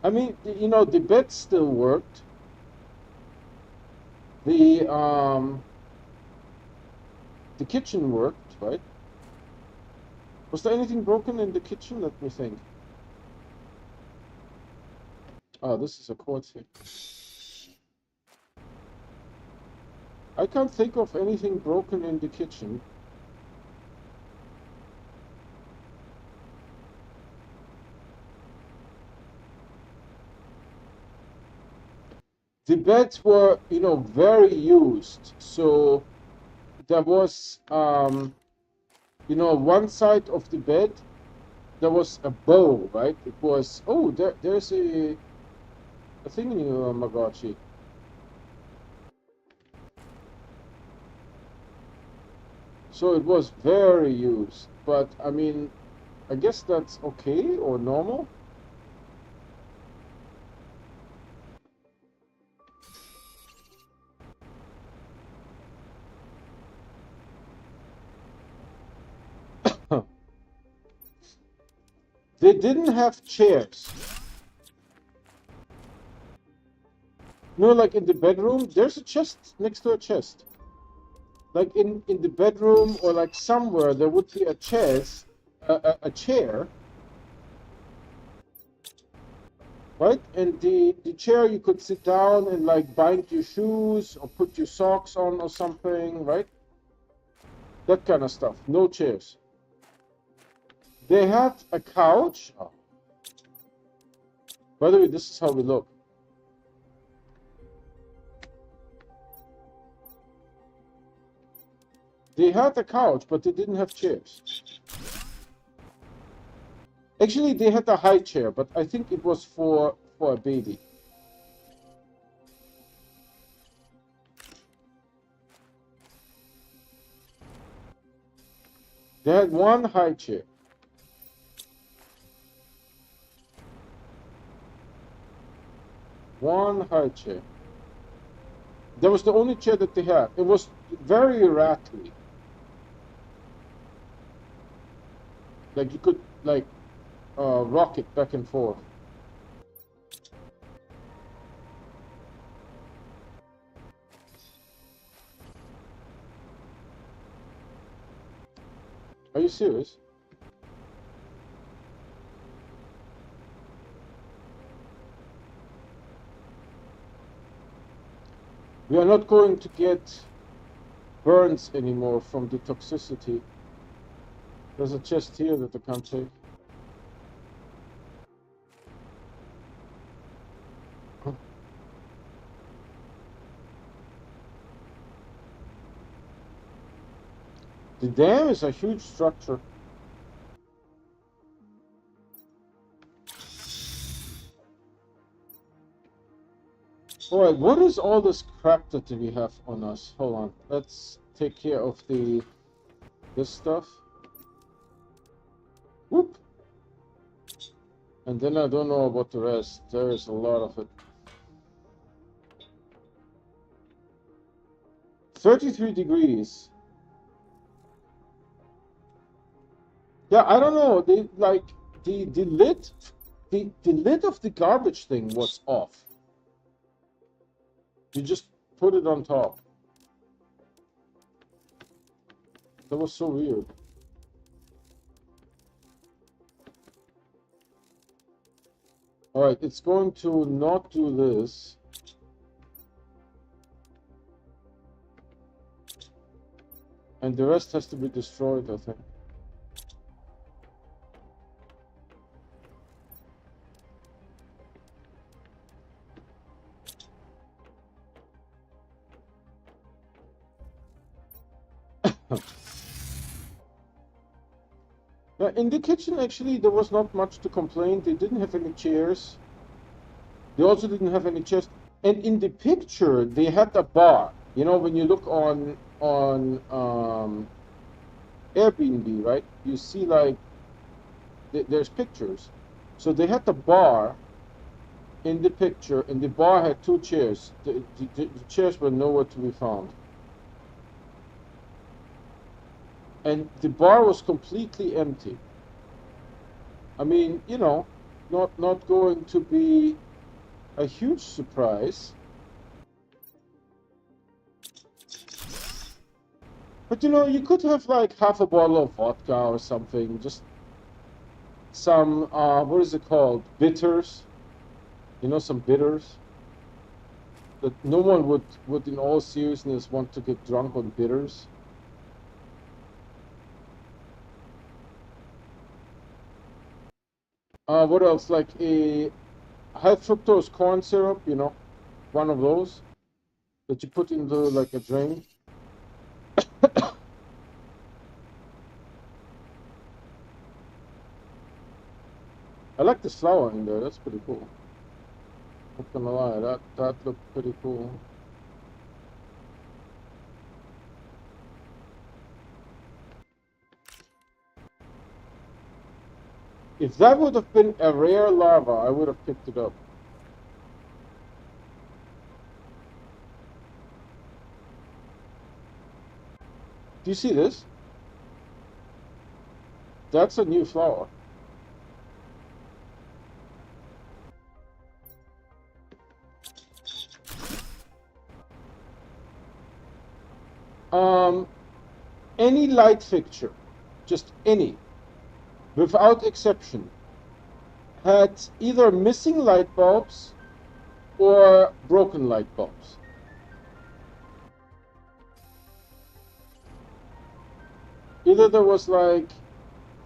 I mean, you know, the bed still worked. The kitchen worked, right? Was there anything broken in the kitchen? Let me think. Oh, this is a quartz here. I can't think of anything broken in the kitchen. The beds were, you know, very used. So there was, you know, one side of the bed, there was a bow, right? It was, oh, there's a thing in Magachi. So it was very used, but I mean, I guess that's okay or normal. They didn't have chairs. No, like in the bedroom, there's a chest next to a chest. Like in the bedroom or like somewhere, there would be a chest, a chair, right? And the chair, you could sit down and like bind your shoes or put your socks on or something, right? That kind of stuff. No chairs. They had a couch. Oh. By the way, this is how we look. They had a couch, but they didn't have chairs. Actually, they had a high chair, but I think it was for a baby. They had one high chair. One high chair. That was the only chair that they had. It was very rattly. Like you could like rock it back and forth. Are you serious? We are not going to get burns anymore from the toxicity. There's a chest here that I can't take. The dam is a huge structure. Alright, what is all this crap that we have on us? Hold on. Let's take care of this stuff. Whoop! And then I don't know about the rest. There is a lot of it. 33 degrees. Yeah, I don't know. The lid of the garbage thing was off. You just put it on top. That was so weird. Alright, it's going to not do this. And the rest has to be destroyed, I think. Yeah, in the kitchen, actually, there was not much to complain. They didn't have any chairs. They also didn't have any chairs. And in the picture, they had a bar. You know, when you look on Airbnb, right? You see, like, there's pictures. So they had the bar in the picture, and the bar had 2 chairs. The chairs were nowhere to be found. And the bar was completely empty. I mean, you know, not going to be a huge surprise. But you know, you could have like half a bottle of vodka or something, just some, what is it called? Bitters. You know, some bitters. That no one would in all seriousness want to get drunk on bitters. What else? Like a high fructose corn syrup, you know, one of those that you put into like a drink. I like this flower in there. That's pretty cool. Not gonna lie, that looked pretty cool. If that would have been a rare lava, I would have picked it up. Do you see this? That's a new flower. Any light fixture, just any, without exception, had either missing light bulbs or broken light bulbs. Either there was like,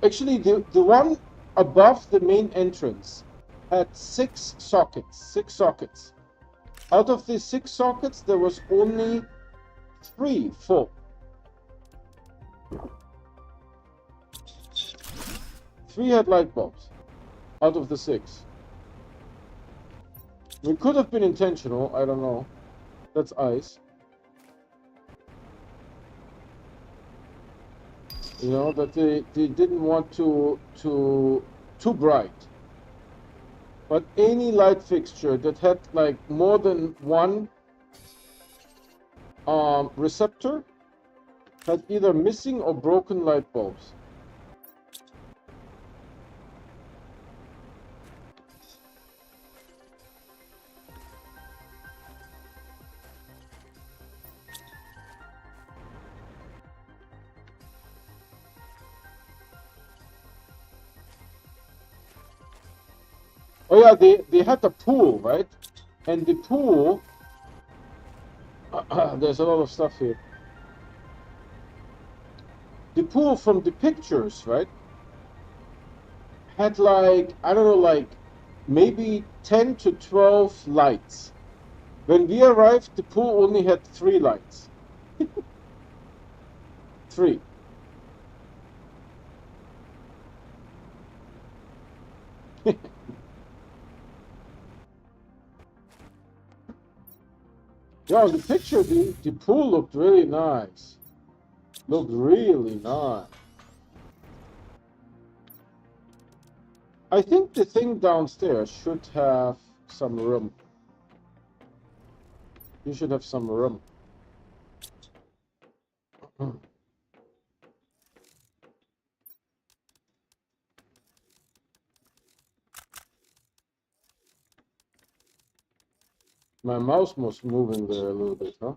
actually the one above the main entrance had 6 sockets. Out of these 6 sockets, there was only 3 full. 3 had light bulbs out of the 6. It could have been intentional, I don't know. That's ice. You know, that they didn't want too bright. But any light fixture that had like more than one receptor had either missing or broken light bulbs. Oh yeah, they had the pool, right? And the pool, there's a lot of stuff here. The pool from the pictures, right, had like, I don't know, like maybe 10 to 12 lights. When we arrived, the pool only had 3 lights. 3. Yeah, in the picture, the pool looked really nice. Looked really nice. I think the thing downstairs should have some room. You should have some room. My mouse was moving there a little bit, huh?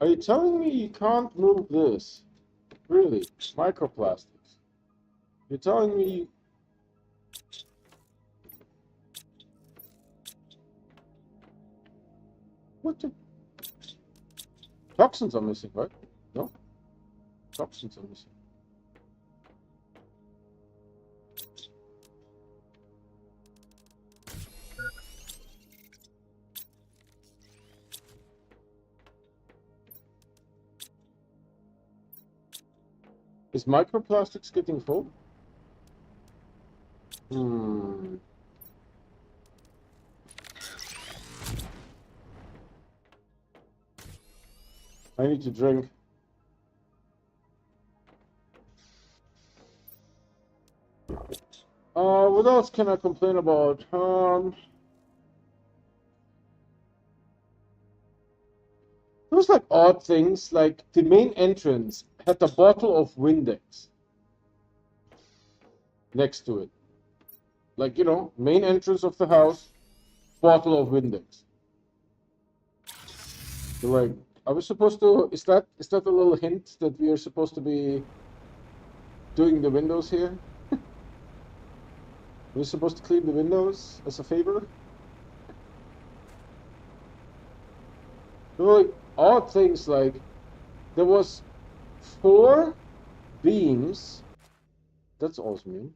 Are you telling me you can't move this? Really? Microplastics? You're telling me... What the... Toxins are missing, right? No? Toxins are missing. Is microplastics getting full? I need to drink. What else can I complain about? There was like odd things, like the main entrance had a bottle of Windex next to it. Like, you know, main entrance of the house, bottle of Windex. So like, are we supposed to, is that a little hint that we are supposed to be doing the windows here? We're supposed to clean the windows as a favor? There were like odd things, like there was 4 beams. That's awesome.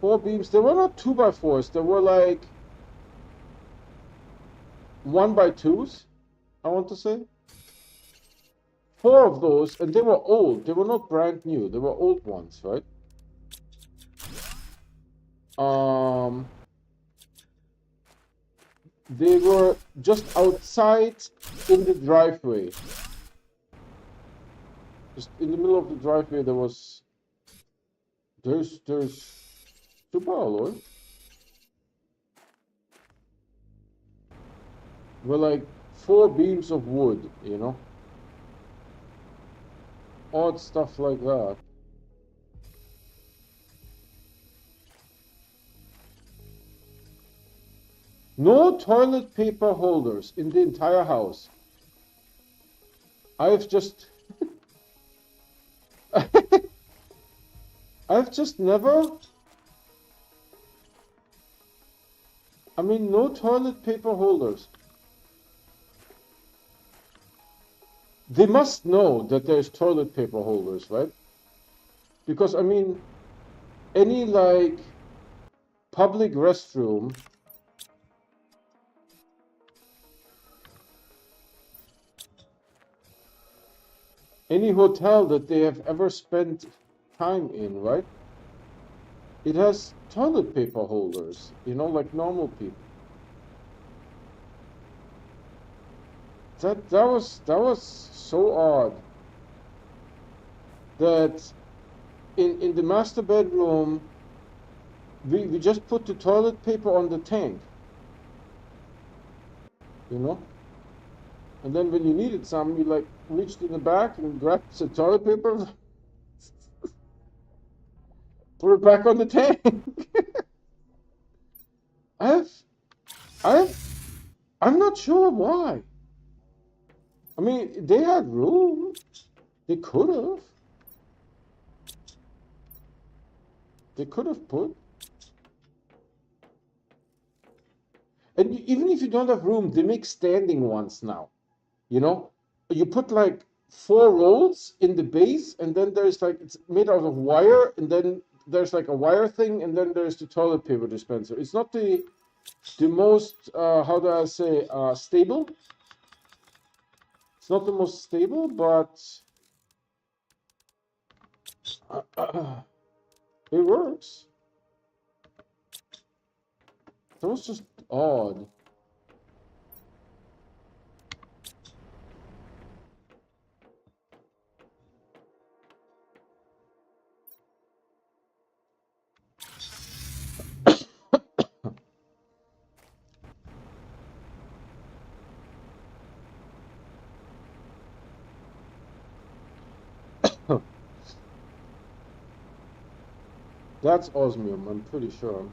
4 beams. They were not 2x4s. They were like 1x2s, I want to say. 4 of those, and they were old. They were not brand new. They were old ones, right? They were just outside in the driveway. Just in the middle of the driveway, there's super alloy. Were like 4 beams of wood, you know? Odd stuff like that. No toilet paper holders in the entire house. I've just never, I mean, no toilet paper holders. They must know that there's toilet paper holders, right? Because, I mean, any, like, public restroom, any hotel that they have ever spent time in, right? It has toilet paper holders, you know, like normal people. That was so odd that in the master bedroom we just put the toilet paper on the tank, you know, and then when you needed some, you like reached in the back and grabbed the toilet paper, put it back on the tank. I'm not sure why. I mean, they had room. They could have. They could have put. And even if you don't have room, they make standing ones now. You know, you put like 4 rolls in the base, and then there's like, it's made out of wire, and then there's like a wire thing, and then there's the toilet paper dispenser. It's not the the most, how do I say, stable. It's not the most stable, but it works. That was just odd. That's osmium, I'm pretty sure.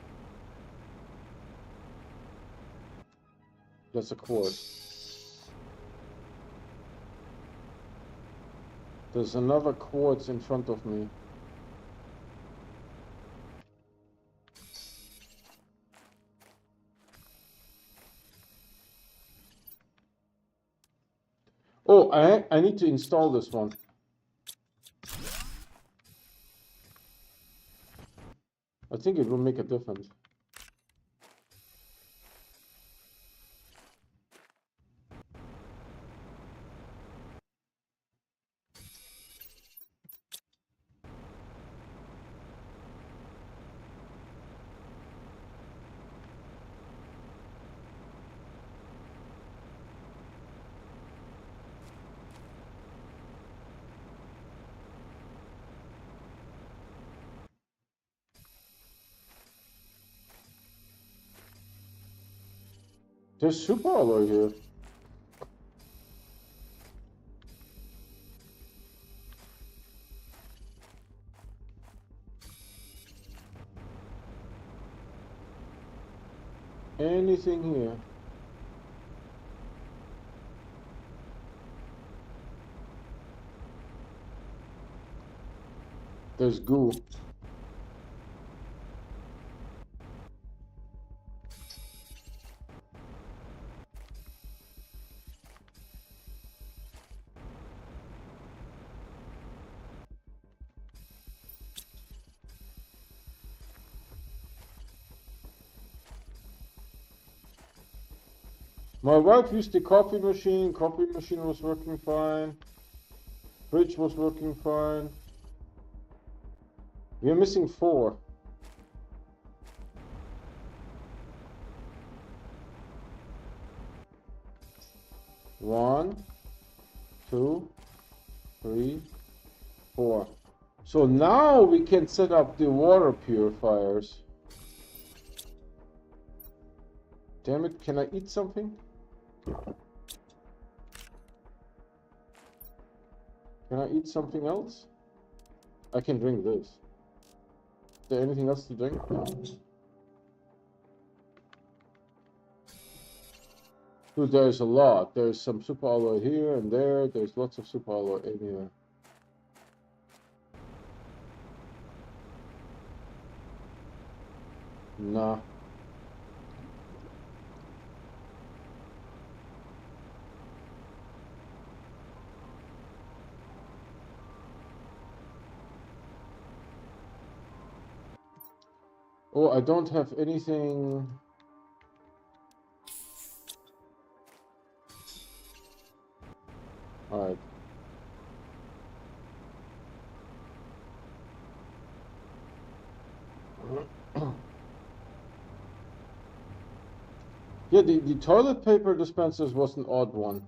That's a quartz. There's another quartz in front of me. Oh, I need to install this one. I think it will make a difference. There's super alloy here. Anything here? There's goo. My wife used the coffee machine. Coffee machine was working fine. Fridge was working fine. We are missing 4. One, 2, 3, 4. So now we can set up the water purifiers. Damn it, can I eat something? Can I eat something else? I can drink this. Is there anything else to drink? No. Dude, there's a lot. There's some super alloy here and there. There's lots of super alloy in here. Nah. Oh, I don't have anything. All right. Yeah, the toilet paper dispensers was an odd one.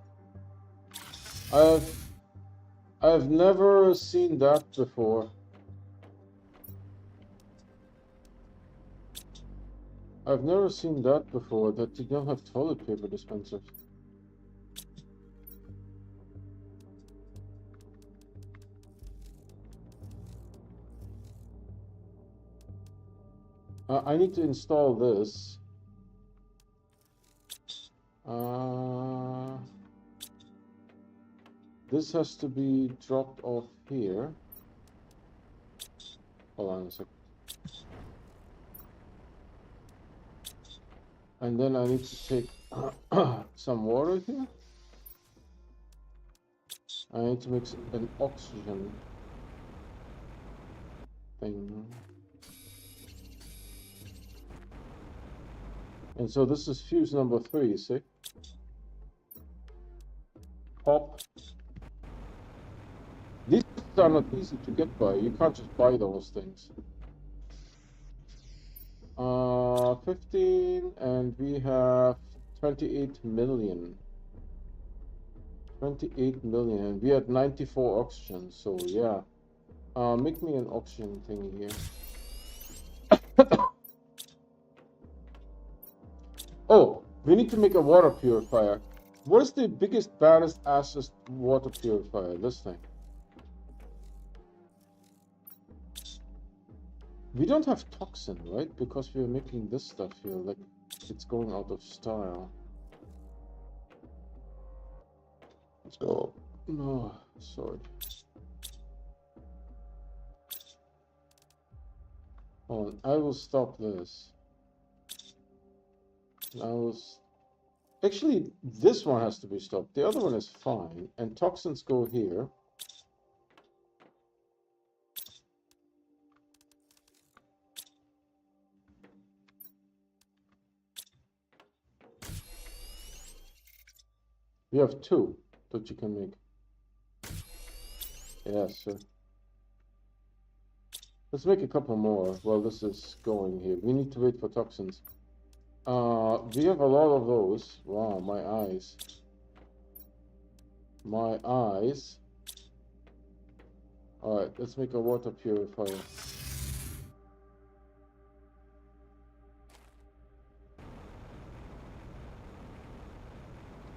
I've never seen that before. I've never seen that before, that you don't have toilet paper dispensers. I need to install this. This has to be dropped off here. Hold on a second. And then I need to take some water here. I need to mix an oxygen thing. And so this is fuse number 3, see? Pop. These are not easy to get by. You can't just buy those things. 15, and we have 28 million. 28 million, and we had 94 oxygen, so yeah. Make me an oxygen thingy here. Oh, we need to make a water purifier. What is the biggest, baddest, assest water purifier? This thing. We don't have toxin, right? Because we're making this stuff here, like it's going out of style. Oh, no, sorry. Hold on, I will stop this. Actually, this one has to be stopped. The other one is fine. And toxins go here. You have 2 that you can make. Yes, sir. Let's make a couple more while this is going here. We need to wait for toxins. We have a lot of those. Wow, my eyes. My eyes. Alright, let's make a water purifier.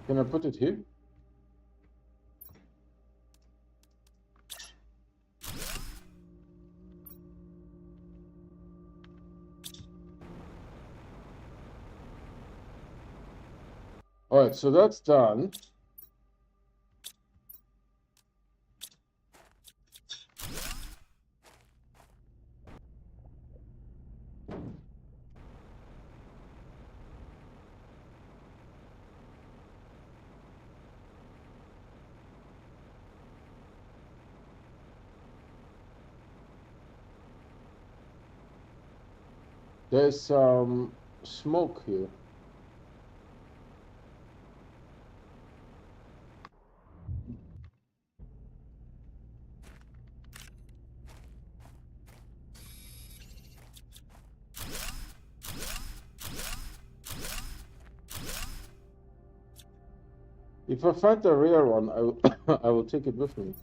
Can I put it here? Alright, so that's done. There's some smoke here. If I find the rare one, I will take it with me.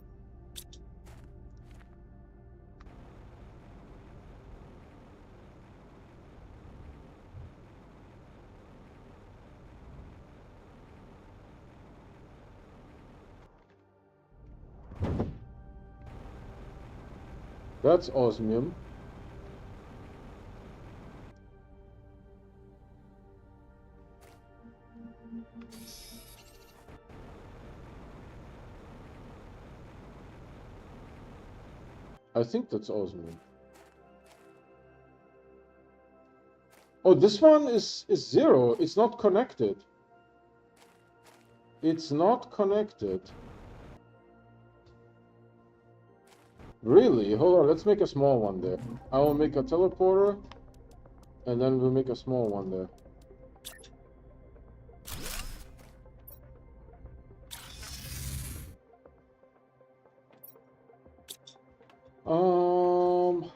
That's osmium. I think that's osmium. Oh, this one is 0. It's not connected. It's not connected. Really? Hold on, let's make a small one there. I will make a teleporter, and then we'll make a small one there.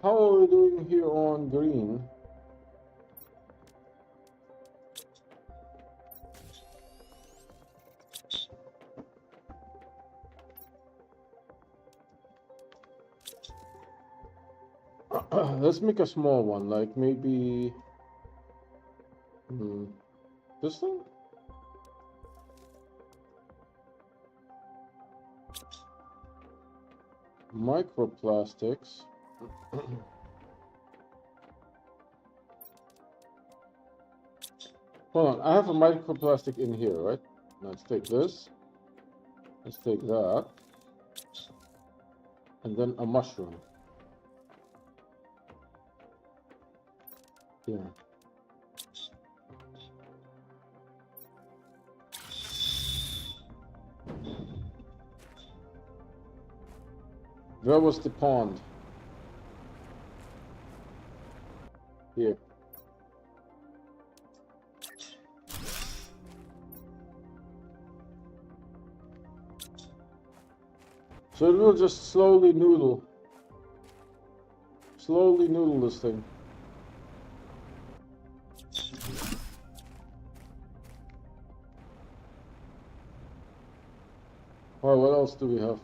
How are we doing here on green? Let's make a small one, like maybe this thing? Microplastics. Hold on, I have a microplastic in here, right? Let's take this. Let's take that. And then a mushroom. Yeah. Where was the pond? Here. So it will just slowly noodle this thing. Alright, what else do we have?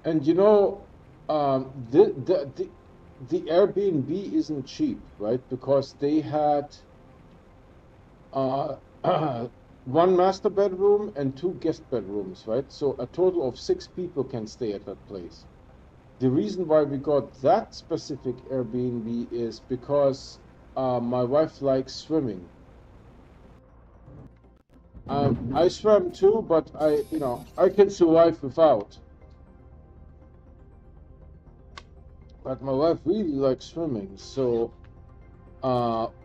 And you know, the Airbnb isn't cheap, right? Because they had uh, one master bedroom and two guest bedrooms, right? So a total of 6 people can stay at that place. The reason why we got that specific Airbnb is because my wife likes swimming. I swam too, but I can survive without. But my wife really likes swimming, so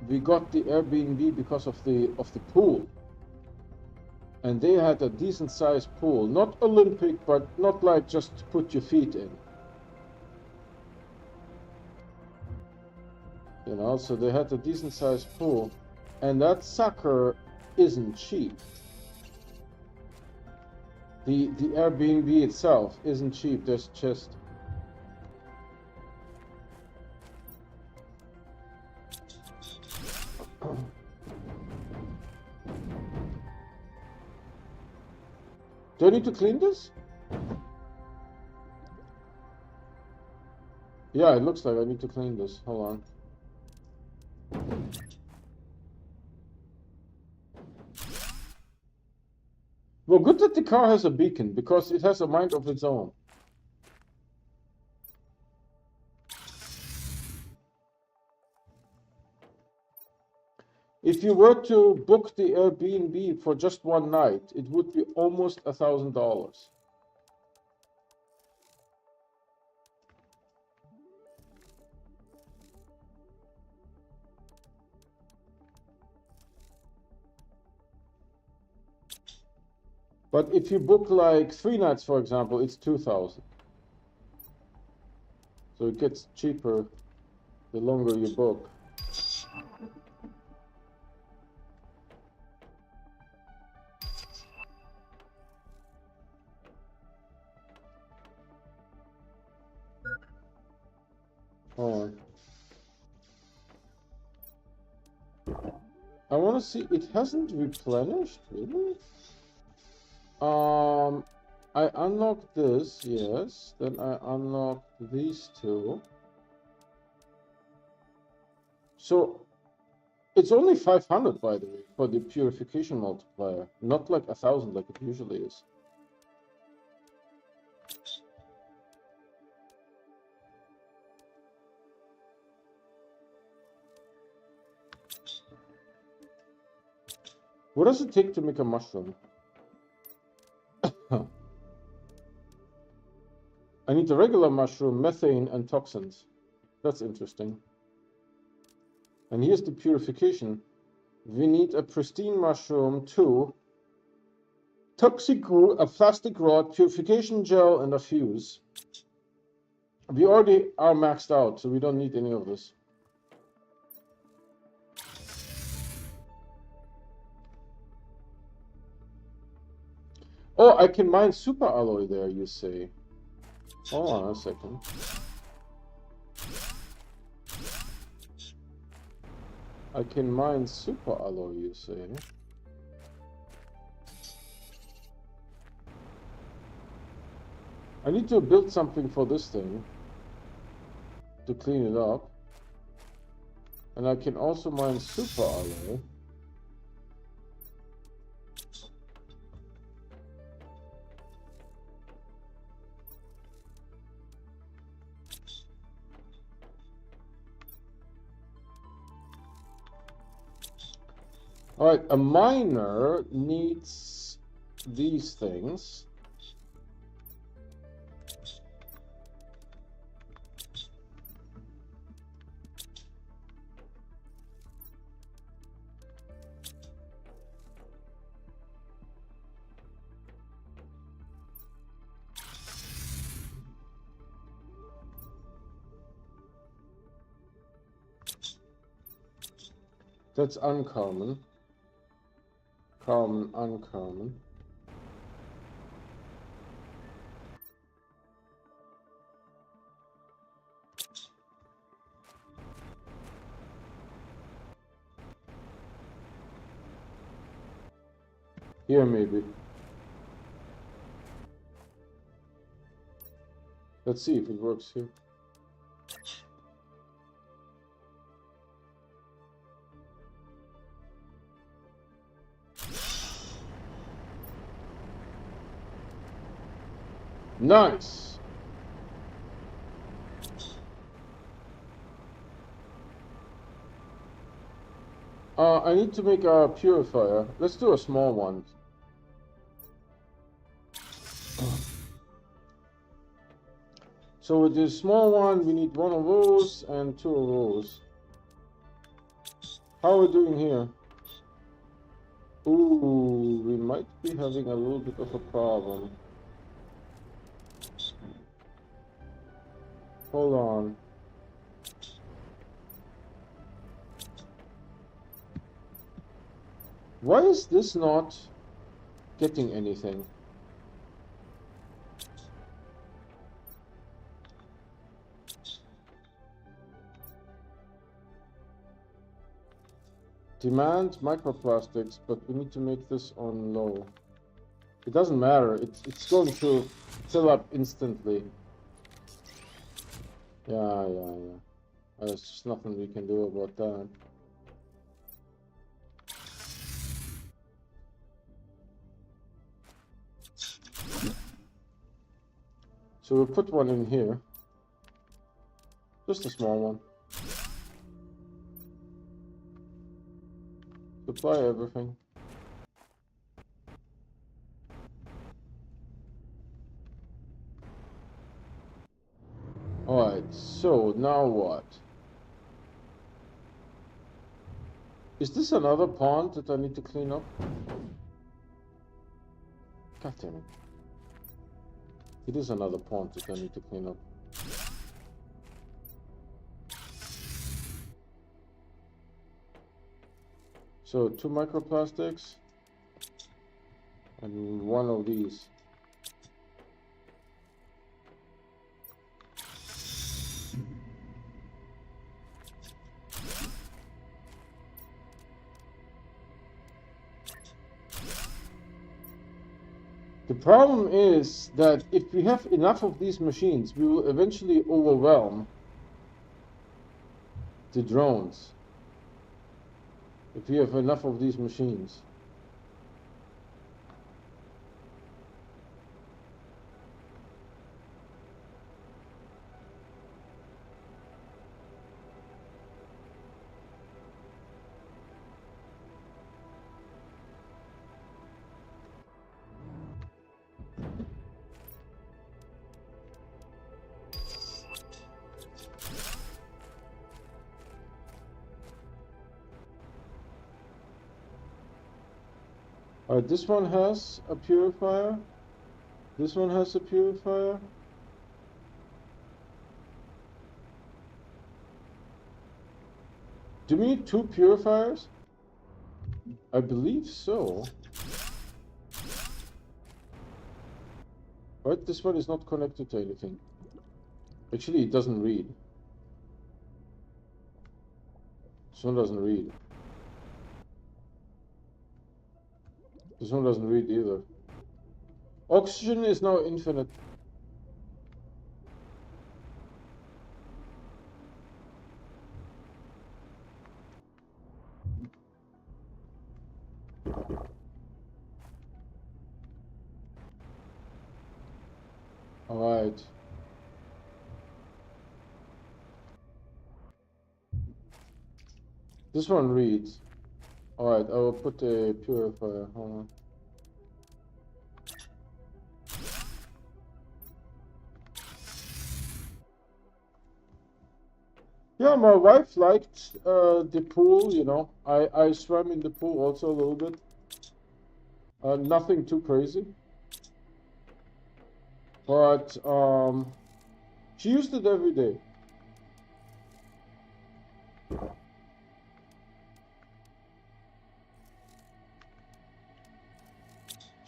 we got the Airbnb because of the pool. And they had a decent sized pool, not Olympic, but not like just to put your feet in. So they had a decent sized pool, and that sucker isn't cheap. The Airbnb itself isn't cheap. There's just do I need to clean this? Yeah, it looks like I need to clean this. Hold on. Well, good that the car has a beacon, because it has a mind of its own. If you were to book the Airbnb for just one night, it would be almost $1,000. But if you book like 3 nights, for example, it's 2,000. So it gets cheaper the longer you book. Hold on. I want to see. It hasn't replenished, really? I unlocked this, yes. Then I unlocked these two. So it's only 500, by the way, for the purification multiplier. Not like 1,000 like it usually is. What does it take to make a mushroom? I need a regular mushroom, methane, and toxins. That's interesting. And here's the purification. We need a pristine mushroom, 2, toxic glue, a plastic rod, purification gel, and a fuse. We already are maxed out, so we don't need any of this. Oh, I can mine super alloy there, you say. Hold on a second. I can mine super alloy, you say. I need to build something for this thing to clean it up. And I can also mine super alloy. Alright, a miner needs these things. That's uncommon. Common, uncommon. Here maybe. Let's see if it works here. Nice. I need to make a purifier. Let's do a small one. So with this small one, we need one of those and two of those. How are we doing here? Ooh, we might be having a little bit of a problem. Hold on. Why is this not getting anything? Demand microplastics, but we need to make this on low. It doesn't matter. It's going to fill up instantly. Yeah. There's just nothing we can do about that. So we'll put one in here. Just a small one. Supply everything. Alright, so now what? Is this another pond that I need to clean up? God damn it. It is another pond that I need to clean up. So 2 microplastics and 1 of these. The problem is that if we have enough of these machines, we will eventually overwhelm the drones. If we have enough of these machines. Alright, this one has a purifier. This one has a purifier. Do we need 2 purifiers? I believe so. Right, this one is not connected to anything. Actually, it doesn't read. This one doesn't read. This one doesn't read either. Oxygen is now infinite. Alright. This one reads. Alright, I will put a purifier. Hold on. Yeah, my wife liked the pool, you know. I swam in the pool also a little bit. Nothing too crazy. But she used it every day.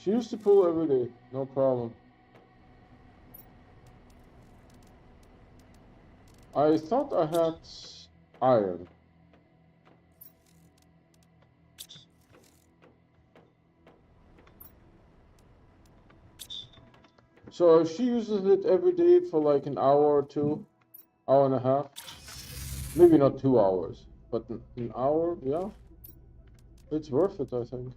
She used to pull every day, no problem. I thought I had iron. So if she uses it every day for like an hour or two, hour and a half, maybe not 2 hours, but an hour, yeah, it's worth it, I think.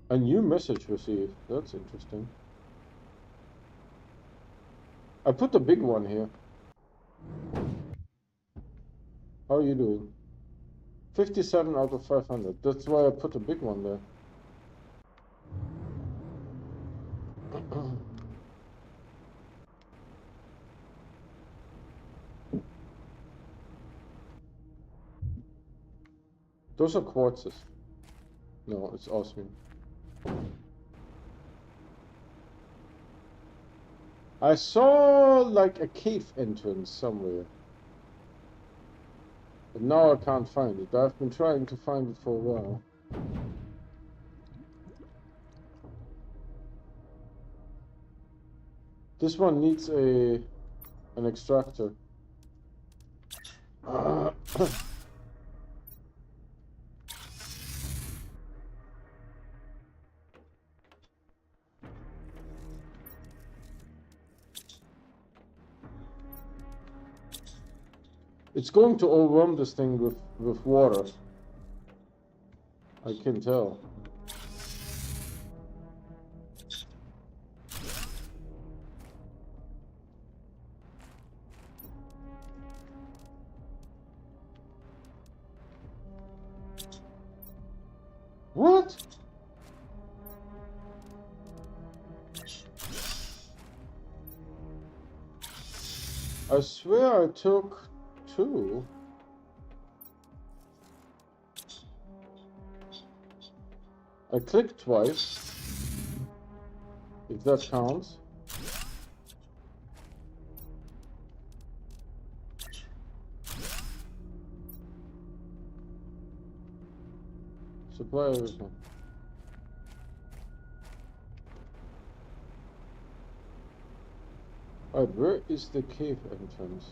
A new message received. That's interesting. I put the big one here. How are you doing? 57 out of 500. That's why I put a big one there. Those are quartzes. No, it's osmium. I saw like a cave entrance somewhere. But now I can't find it. I've been trying to find it for a while. This one needs an extractor. It's going to overrun this thing with water. I can tell. What? I swear I took 2. I clicked twice, if that counts. Supply everything. Alright, where is the cave entrance?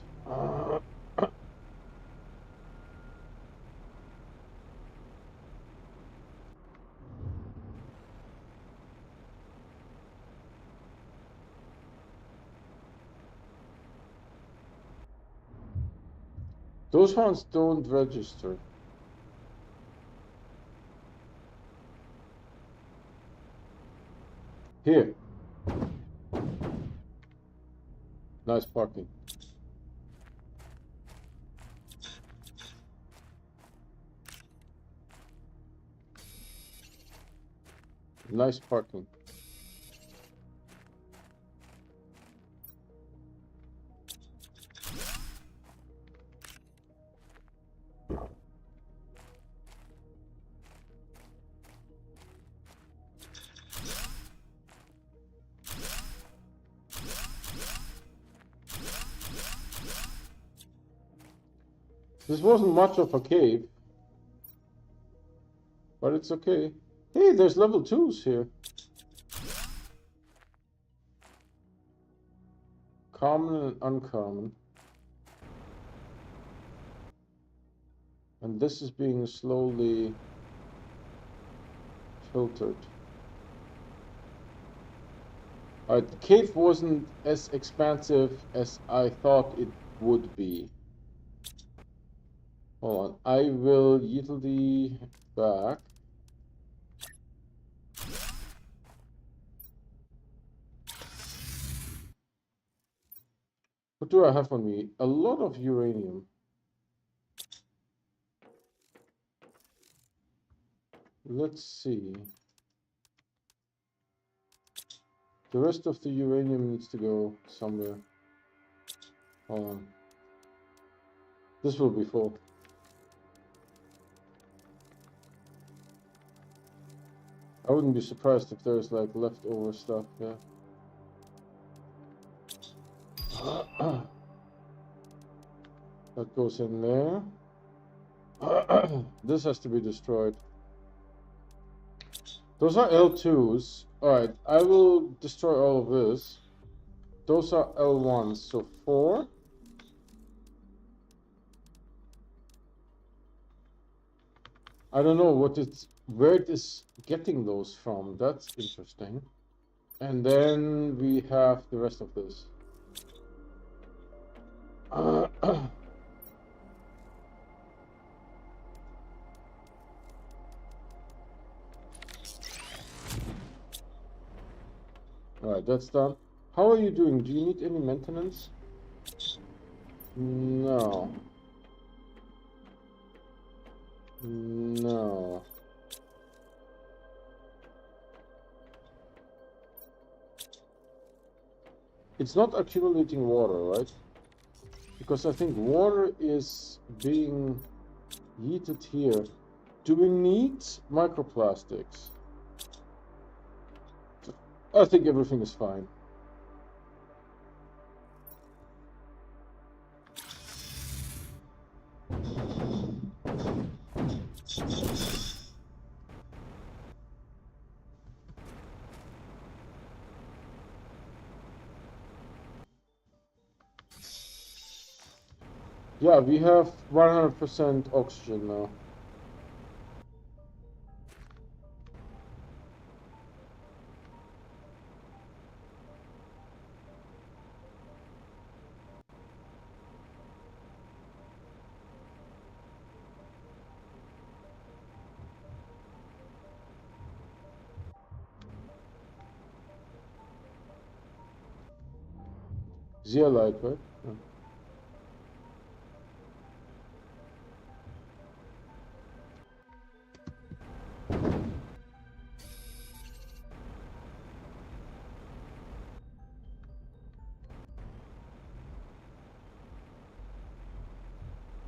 Those ones don't register. Here. Nice parking. Nice parking. This wasn't much of a cave, but it's okay. Hey, there's level 2s here. Common and uncommon. And this is being slowly filtered. Alright, the cave wasn't as expansive as I thought it would be. Hold on, I will yield the back. What do I have on me? A lot of uranium. Let's see. The rest of the uranium needs to go somewhere. Hold on. This will be full. I wouldn't be surprised if there's like leftover stuff, yeah. That goes in there. This has to be destroyed. Those are L2s. Alright, I will destroy all of this. Those are L1s, so 4. I don't know where it is getting those from. That's interesting. And then we have the rest of this. Alright, that's done. How are you doing? Do you need any maintenance? No. No. It's not accumulating water, right? Because I think water is being yeeted here. Do we need microplastics? I think everything is fine. Yeah, we have 100% oxygen now. Zeolite, right? Yeah.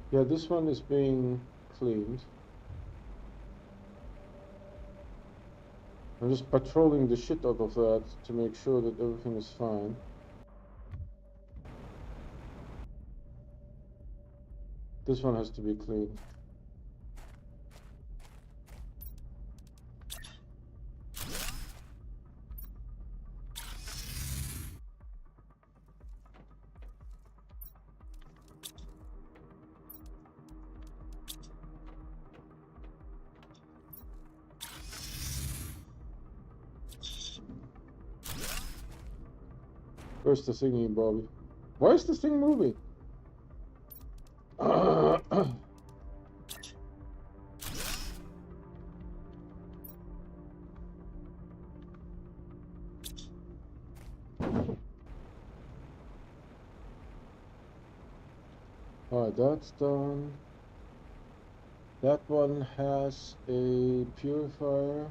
Yeah, this one is being cleaned. I'm just patrolling the shit out of that to make sure that everything is fine. This one has to be cleaned. Where's the thingy, Bobby? Why is this thing moving? Alright, that's done. That one has a purifier.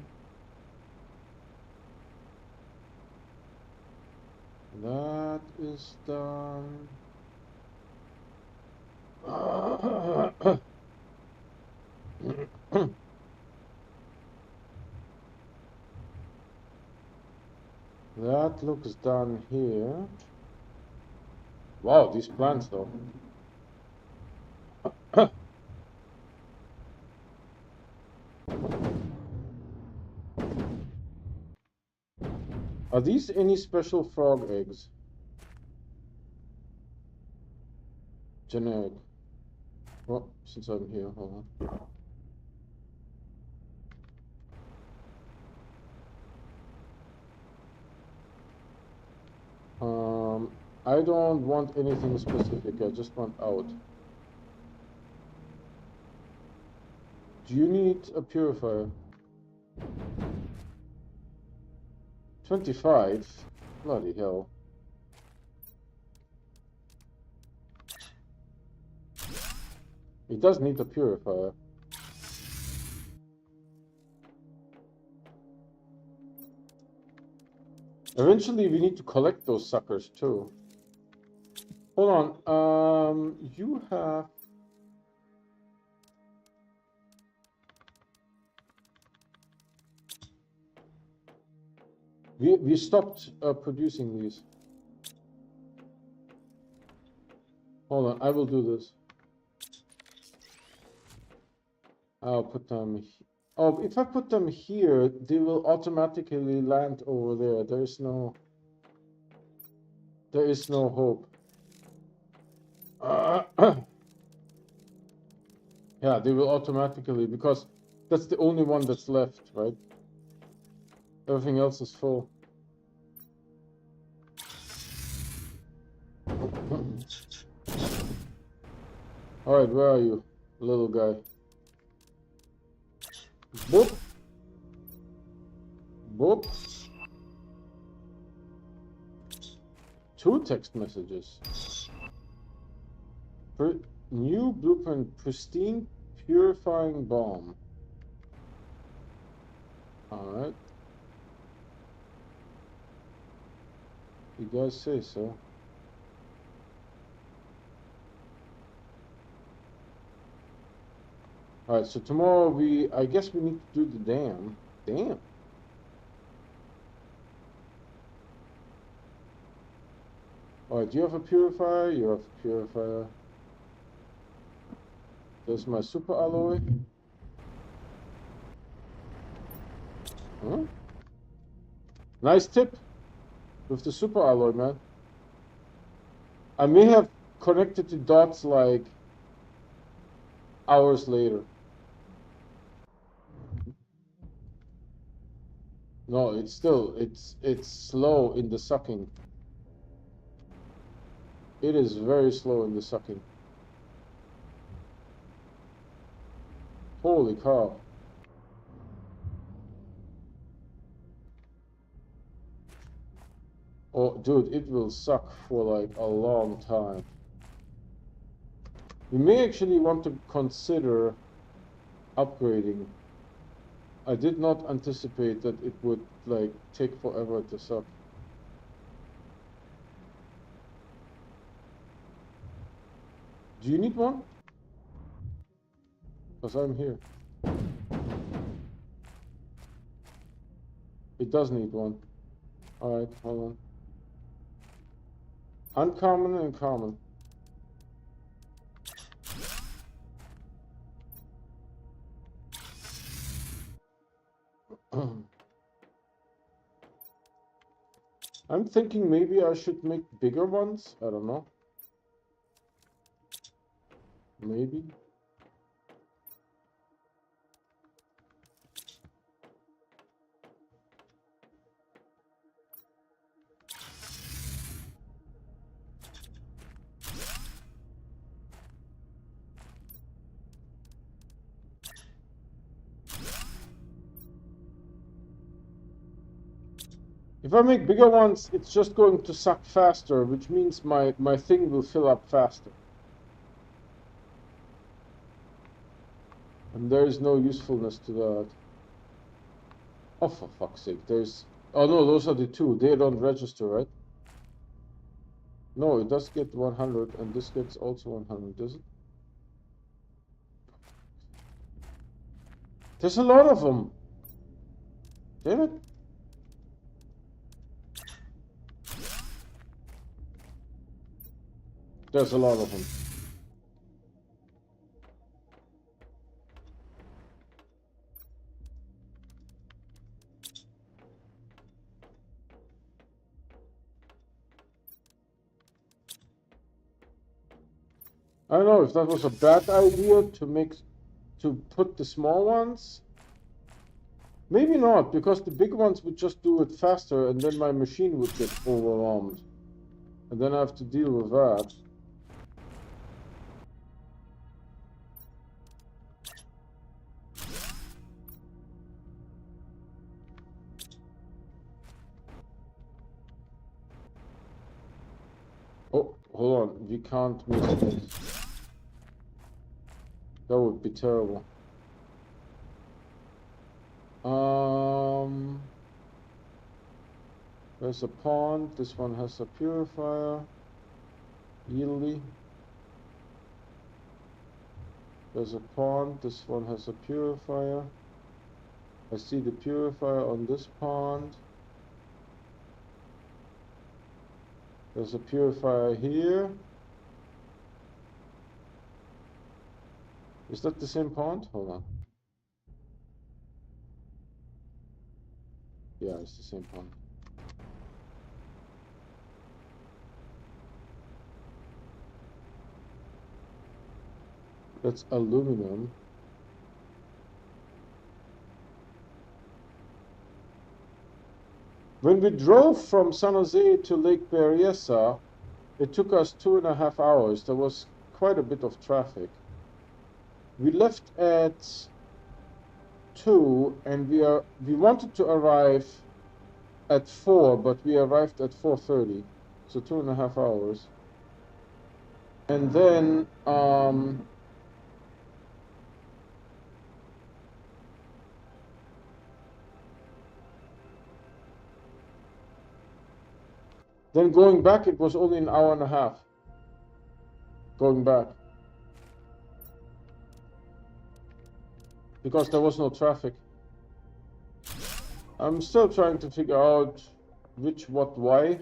That is done. That looks done here. Wow, these plants though. Are these any special frog eggs? Generic. Well, since I'm here, hold on. I don't want anything specific, I just want out. Do you need a purifier? 25? Bloody hell. It does need a purifier. Eventually we need to collect those suckers too. Hold on, you have... We stopped producing these. Hold on, I will do this. I'll put them. Oh, if I put them here, they will automatically land over there. There is no hope. Yeah, they will automatically, because that's the only one that's left, right? Everything else is full. Alright, where are you, little guy? Boop. Boop. 2 text messages. New blueprint, pristine purifying bomb. Alright. You guys say so. Alright, so tomorrow I guess we need to do the dam. Damn. Alright, do you have a purifier? You have a purifier. There's my super alloy. Huh? Nice tip with the super alloy, man. I may have connected the dots like hours later. No, it's still, it's slow in the sucking. It is very slow in the sucking. Holy cow. Oh, dude, it will suck for like a long time. You may actually want to consider upgrading. I did not anticipate that it would like take forever to suck. Do you need one? Because I'm here. It does need one. Alright, hold on. Uncommon and common. I'm thinking maybe I should make bigger ones. I don't know. Maybe. If I make bigger ones, it's just going to suck faster, which means my thing will fill up faster. And there is no usefulness to that. Oh, for fuck's sake, there's... Oh no, those are the 2. They don't register, right? No, it does get 100, and this gets also 100, does it? There's a lot of them. Damn it. There's a lot of them. I don't know if that was a bad idea to put the small ones. Maybe not, because the big ones would just do it faster, and then my machine would get overwhelmed. And then I have to deal with that. Oh, hold on. We can't miss this. That would be terrible. There's a pond. This one has a purifier. Yieldy. There's a pond. This one has a purifier. I see the purifier on this pond. There's a purifier here. Is that the same pond? Hold on. Yeah, it's the same point. That's aluminum. When we drove from San Jose to Lake Berryessa, it took us 2.5 hours. There was quite a bit of traffic. We left at 2 and we wanted to arrive at 4, but we arrived at 4:30, so 2.5 hours. And then going back, it was only an hour and a half. Going back. Because there was no traffic. I'm still trying to figure out which, what, why.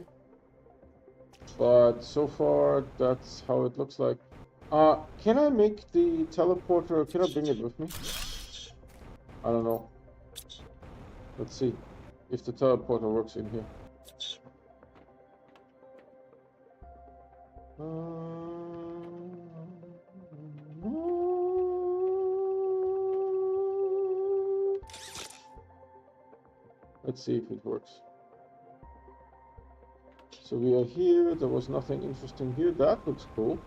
But so far, that's how it looks like. Can I make the teleporter, can I bring it with me? I don't know. Let's see if the teleporter works in here. Let's see if it works. So we are here. There was nothing interesting here. That looks cool.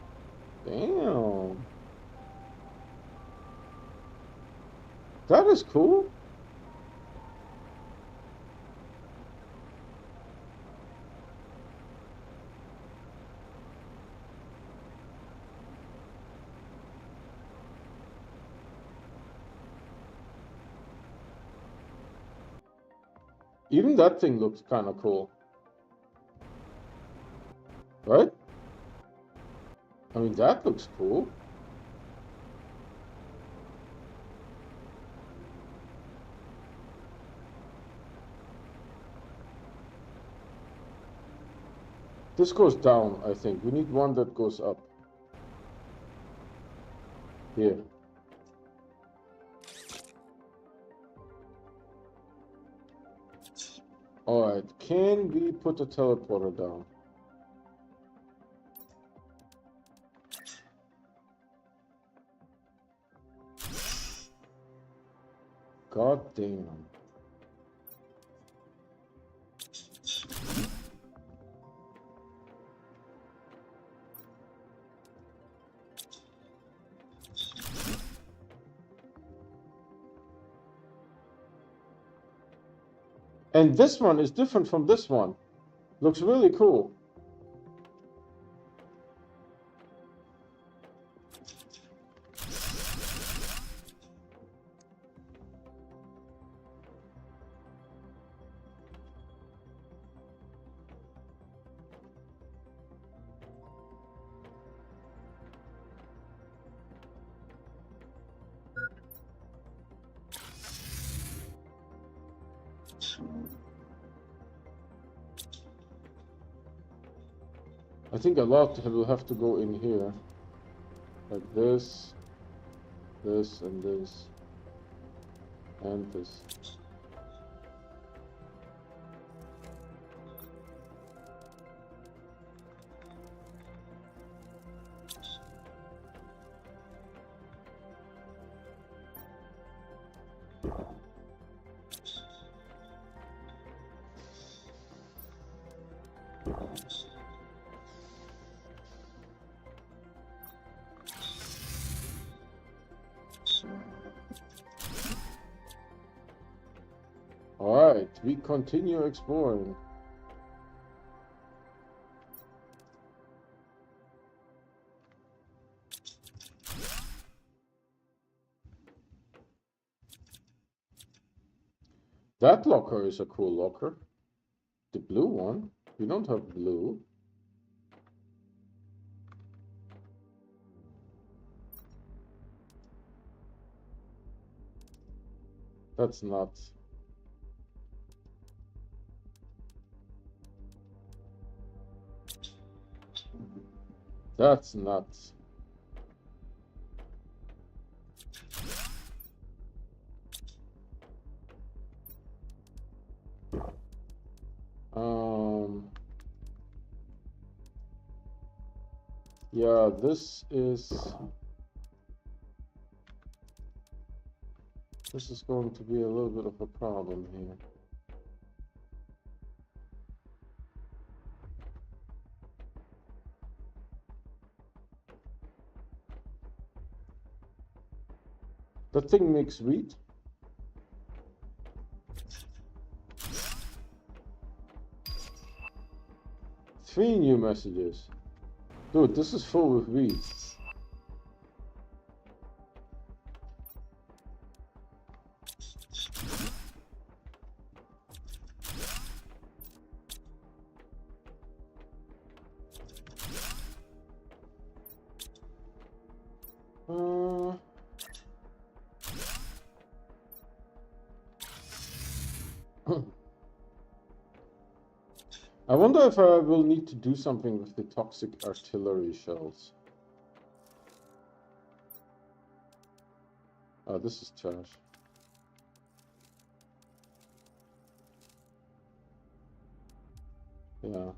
Damn. That is cool. Even that thing looks kind of cool. Right? I mean, that looks cool. This goes down, I think. We need one that goes up. Here. Alright, can we put a teleporter down? God damn. And this one is different from this one. Looks really cool. I think a lot will have to go in here. Like this, this, and this, and this. Alright, we continue exploring. That locker is a cool locker. The blue one. We don't have blue. That's nuts. That's nuts. Yeah, this is going to be a little bit of a problem here. That thing makes wheat. Three new messages. Dude, this is full with wheat. I wonder if I will need to do something with the toxic artillery shells. Oh, this is trash. Yeah.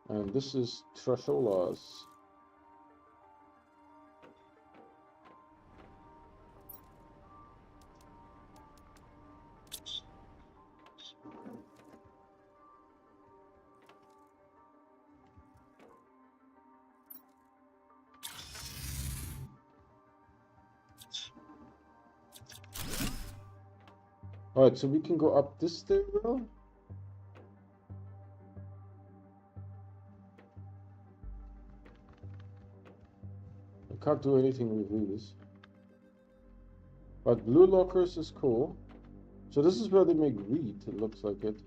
And this is Trasholas. Alright, so we can go up this stairwell? I can't do anything with these. But blue lockers is cool. So this is where they make wheat, it looks like it.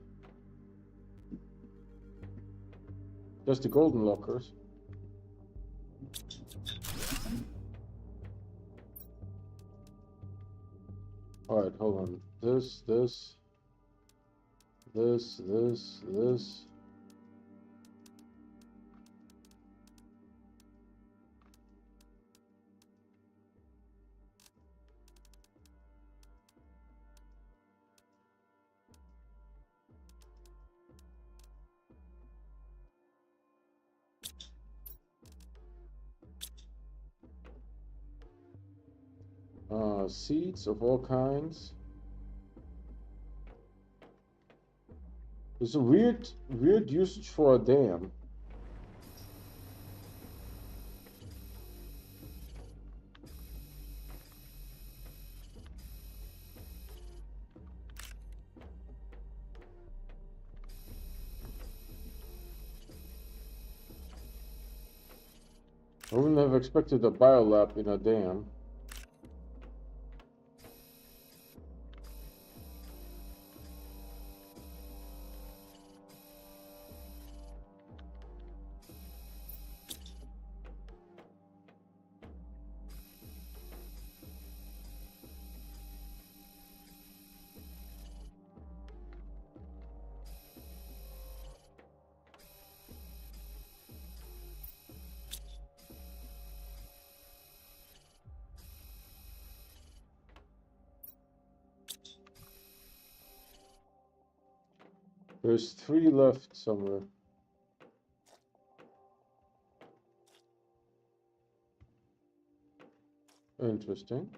There's the golden lockers. Alright, hold on. This. Seeds of all kinds. There's a weird usage for a dam. I wouldn't have expected a biolab in a dam. There's 3 left somewhere. Interesting.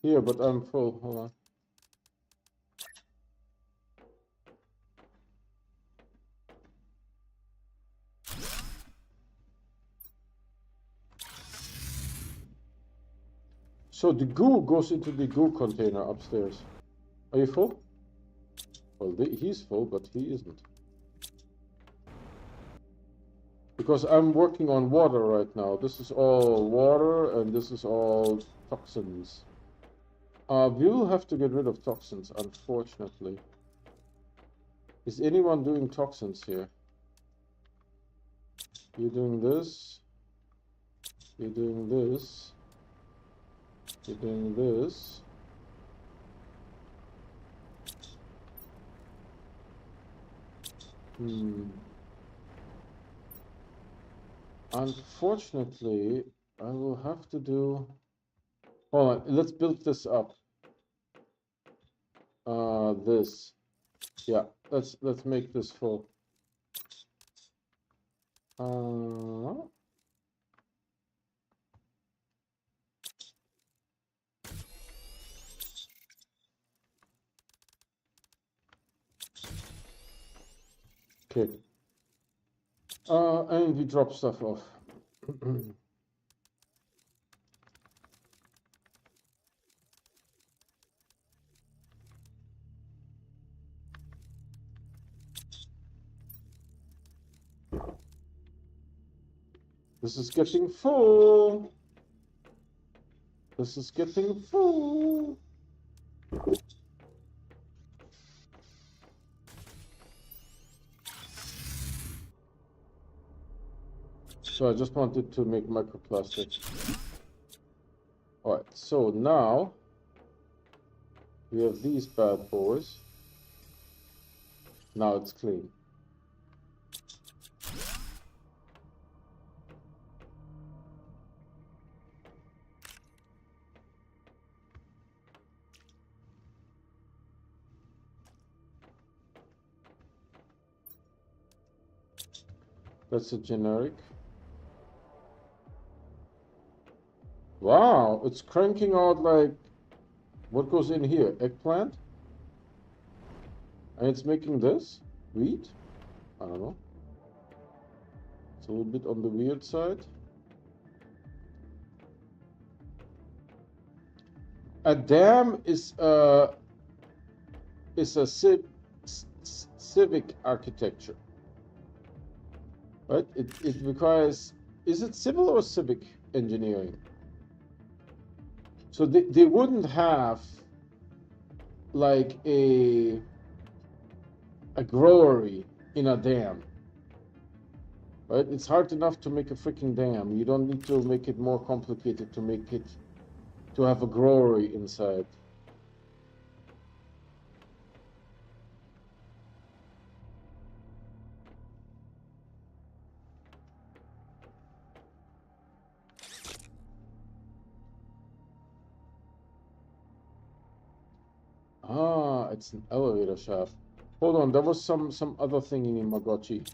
Here, but I'm full. Hold on. So the goo goes into the goo container upstairs. Are you full? Well, he's full, but he isn't. Because I'm working on water right now. This is all water, and this is all toxins. We will have to get rid of toxins, unfortunately. Is anyone doing toxins here? You're doing this. You're doing this. You're doing this. Unfortunately, I will have to do... Hold on, let's build this up. this. Yeah, let's make this full. Okay. And we drop stuff off. This is getting full. This is getting full. So I just wanted to make microplastics. All right, so now we have these bad boys. Now it's clean. That's a generic. Wow, it's cranking out like, what goes in here? Eggplant? And it's making this? Wheat? I don't know. It's a little bit on the weird side. A dam is a civic architecture, right? It requires, is it civil or civic engineering? So they wouldn't have like a growery in a dam, right? It's hard enough to make a freaking dam. You don't need to make it more complicated to make it, to have a growery inside. Ah, it's an elevator shaft. Hold on, there was some other thing in Imagotchi.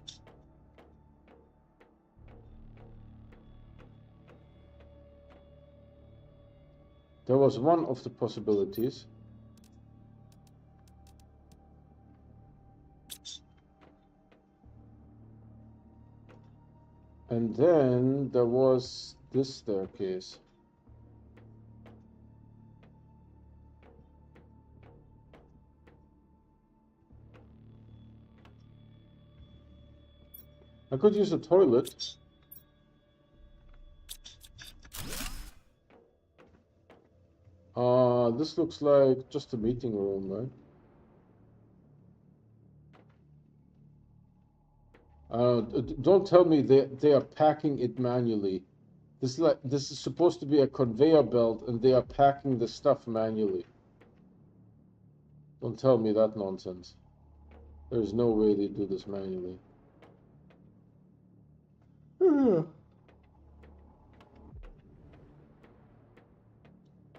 There was one of the possibilities. And then there was this staircase. I could use a toilet. This looks like just a meeting room, right? Don't tell me they are packing it manually. This is supposed to be a conveyor belt, and they are packing the stuff manually. Don't tell me that nonsense. There's no way they do this manually.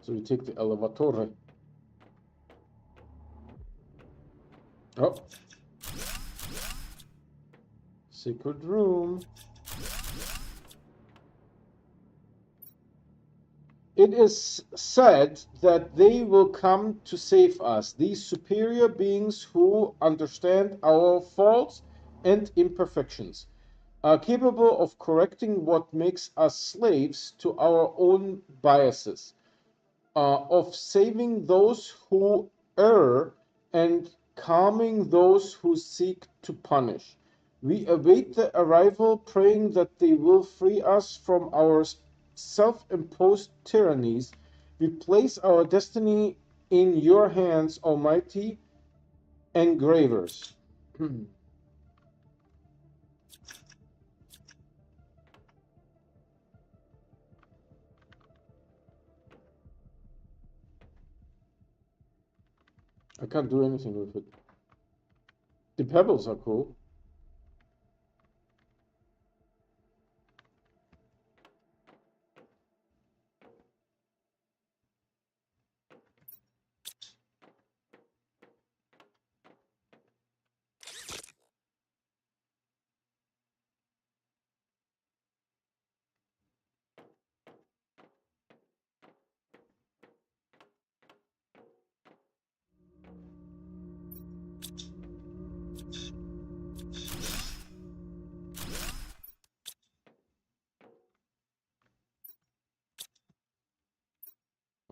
So we take the elevator. Oh. Secret room. It is said that they will come to save us, these superior beings who understand our faults and imperfections, are capable of correcting what makes us slaves to our own biases, of saving those who err and calming those who seek to punish. We await the arrival, praying that they will free us from our self-imposed tyrannies. We place our destiny in your hands, almighty engravers. I can't do anything with it. The pebbles are cool.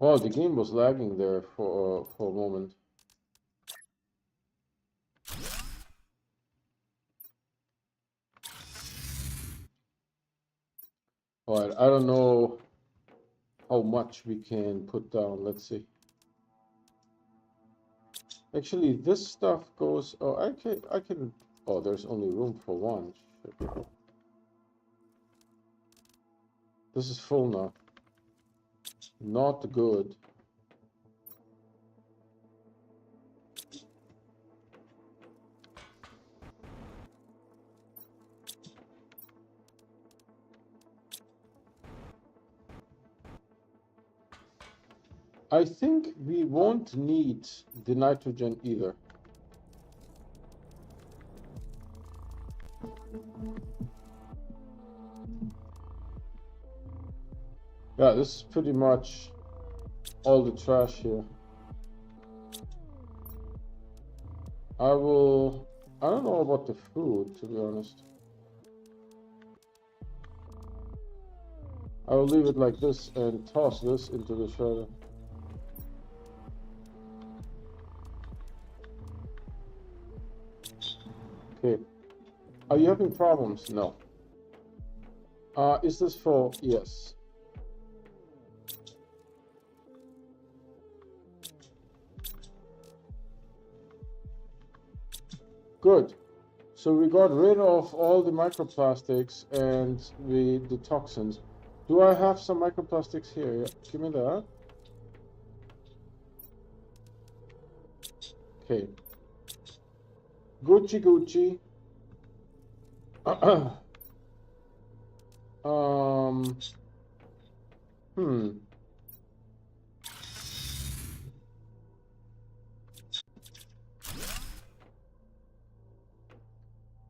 Oh, the game was lagging there for a moment. Alright, I don't know how much we can put down. Let's see. Actually, this stuff goes. Oh, I can. Oh, there's only room for one. Shit. This is full now. Not good. I think we won't need the nitrogen either. Yeah, this is pretty much all the trash here. I don't know about the food, to be honest. I will leave it like this and toss this into the shredder. Okay. Are you having problems? No. Is this full? Yes. Good. So we got rid of all the microplastics and the toxins. Do I have some microplastics here? Yeah. Give me that. Okay. Gucci Gucci. Hmm.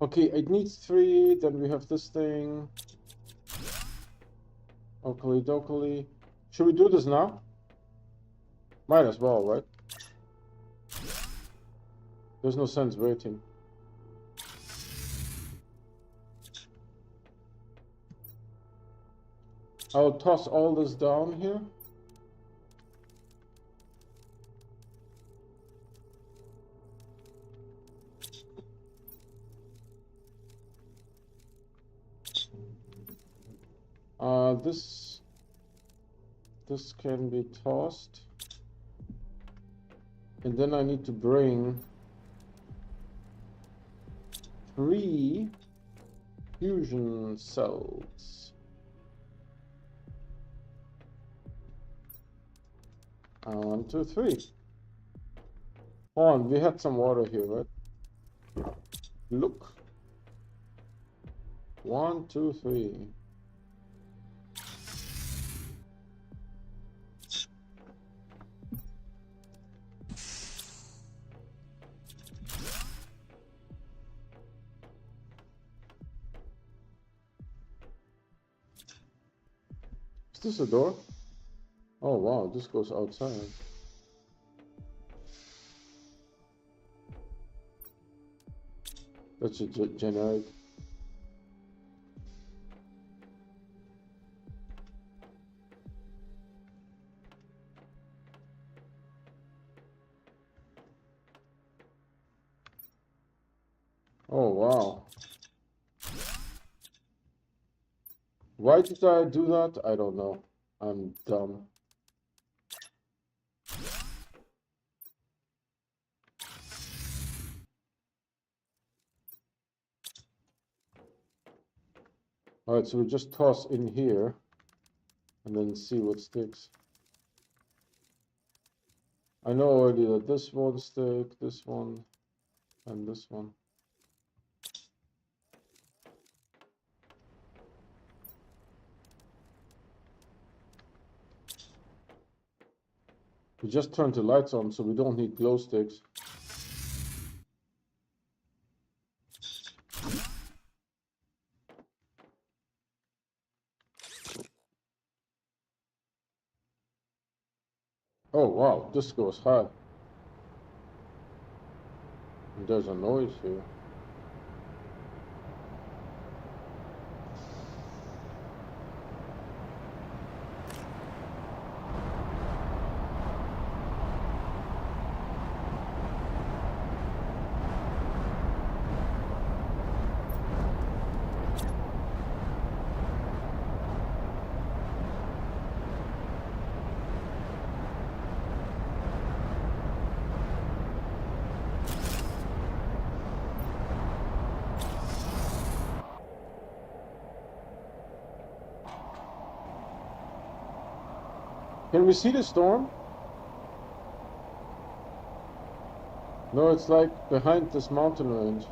Okay, it needs 3, then we have this thing. Oakley dokley. Should we do this now? Might as well, right? There's no sense waiting. I'll toss all this down here. This can be tossed. And then I need to bring 3 fusion cells. 1, 2, 3. On, we had some water here, right? Look. 1, 2, 3. Is this a door? Oh wow, this goes outside. That's a generic. Oh wow. Why did I do that? I don't know. I'm dumb. Alright, so we just toss in here and then see what sticks. I know already that this one stick, this one, and this one. We just turned the lights on, so we don't need glow sticks. Oh wow, this goes high. And there's a noise here. Can we see the storm? No, it's like behind this mountain range.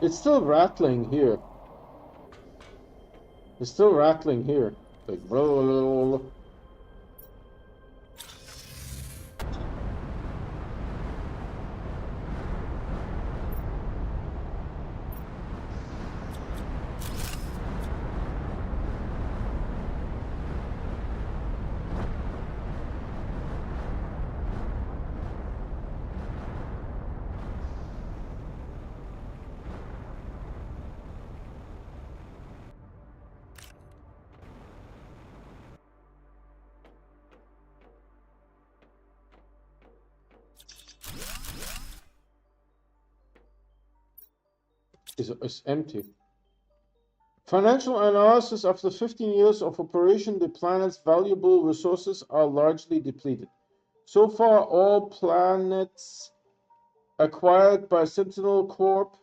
It's still rattling here. It's still rattling here. Like blah, blah, blah, blah. Is empty. Financial analysis: after 15 years of operation, the planet's valuable resources are largely depleted. So far, all planets acquired by Sentinel Corp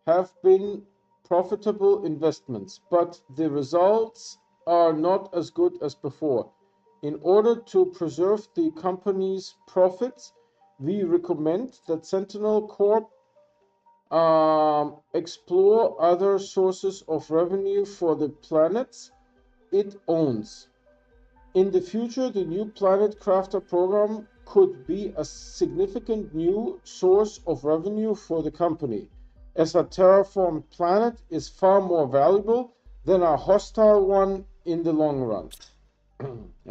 have been profitable investments, but the results are not as good as before. In order to preserve the company's profits, we recommend that Sentinel Corp explore other sources of revenue for the planets it owns. In the future, the new Planet Crafter program could be a significant new source of revenue for the company, as a terraformed planet is far more valuable than a hostile one in the long run.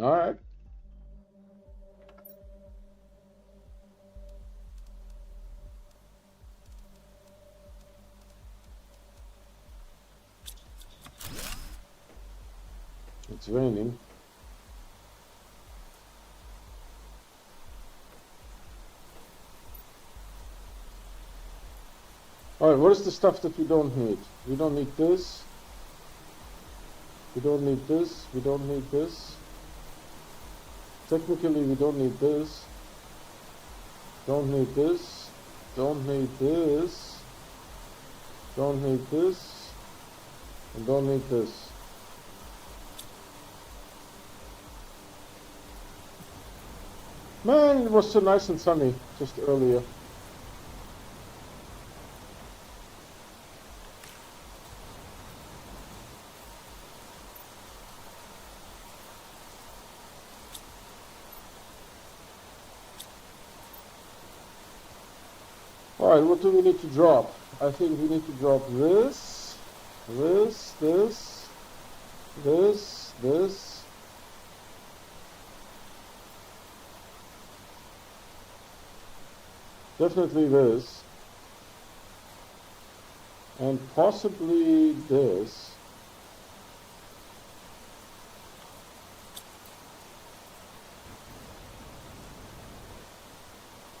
All right. It's raining. Alright, what is the stuff that we don't need? We don't need this. We don't need this. We don't need this. Technically, we don't need this. Don't need this. Don't need this. Don't need this. And don't need this. Man, it was so nice and sunny just earlier. Alright, what do we need to drop? I think we need to drop this, this, this, this, this. Definitely this. And possibly this.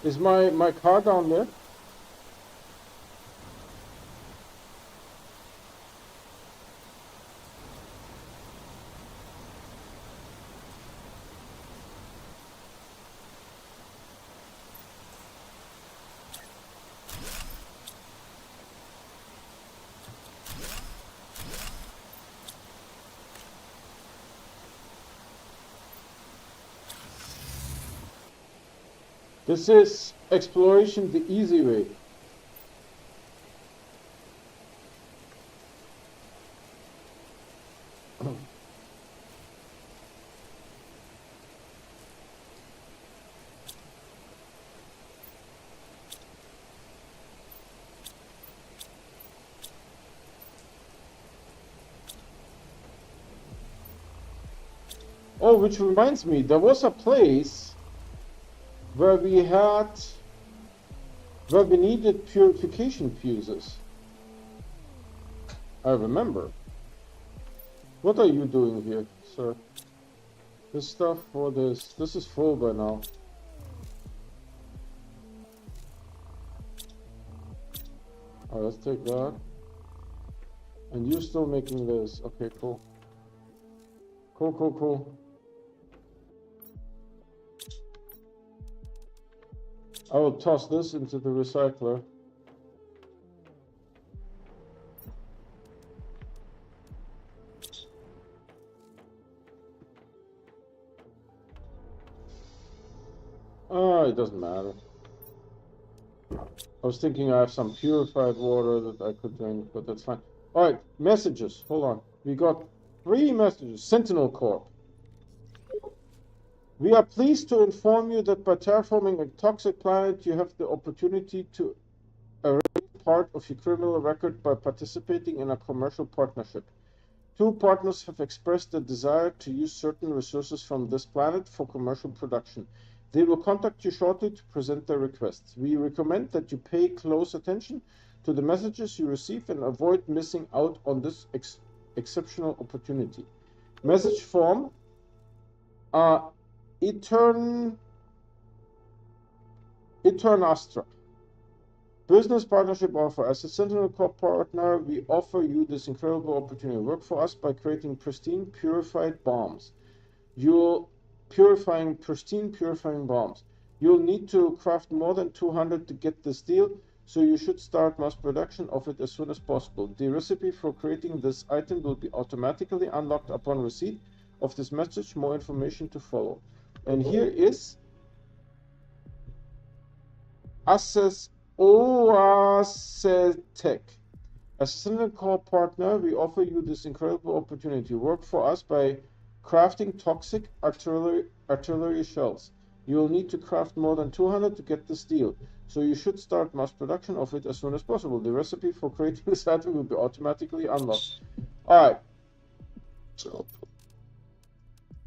Is my car down there? This is exploration the easy way. Oh, which reminds me, there was a place where we needed purification fuses. I remember. What are you doing here, sir? This stuff for this. This is full by now. Alright, let's take that. And you're still making this. Okay, cool. Cool, cool, cool. I will toss this into the recycler. It doesn't matter. I was thinking I have some purified water that I could drink, but that's fine. Alright, messages. Hold on. We got 3 messages. Sentinel Corp. We are pleased to inform you that by terraforming a toxic planet, you have the opportunity to erase part of your criminal record by participating in a commercial partnership. 2 partners have expressed a desire to use certain resources from this planet for commercial production. They will contact you shortly to present their requests. We recommend that you pay close attention to the messages you receive and avoid missing out on this exceptional opportunity. Message form. Eternastra. Business partnership offer. As a Sentinel Corp partner, we offer you this incredible opportunity. Work for us by creating pristine, purified bombs. Pristine, purifying bombs. You'll need to craft more than 200 to get this deal, so you should start mass production of it as soon as possible. The recipe for creating this item will be automatically unlocked upon receipt of this message. More information to follow. And here is Oasetech. As a Sentinel Corp partner, we offer you this incredible opportunity. Work for us by crafting toxic artillery shells. You will need to craft more than 200 to get this deal, so you should start mass production of it as soon as possible. The recipe for creating this item will be automatically unlocked. Alright.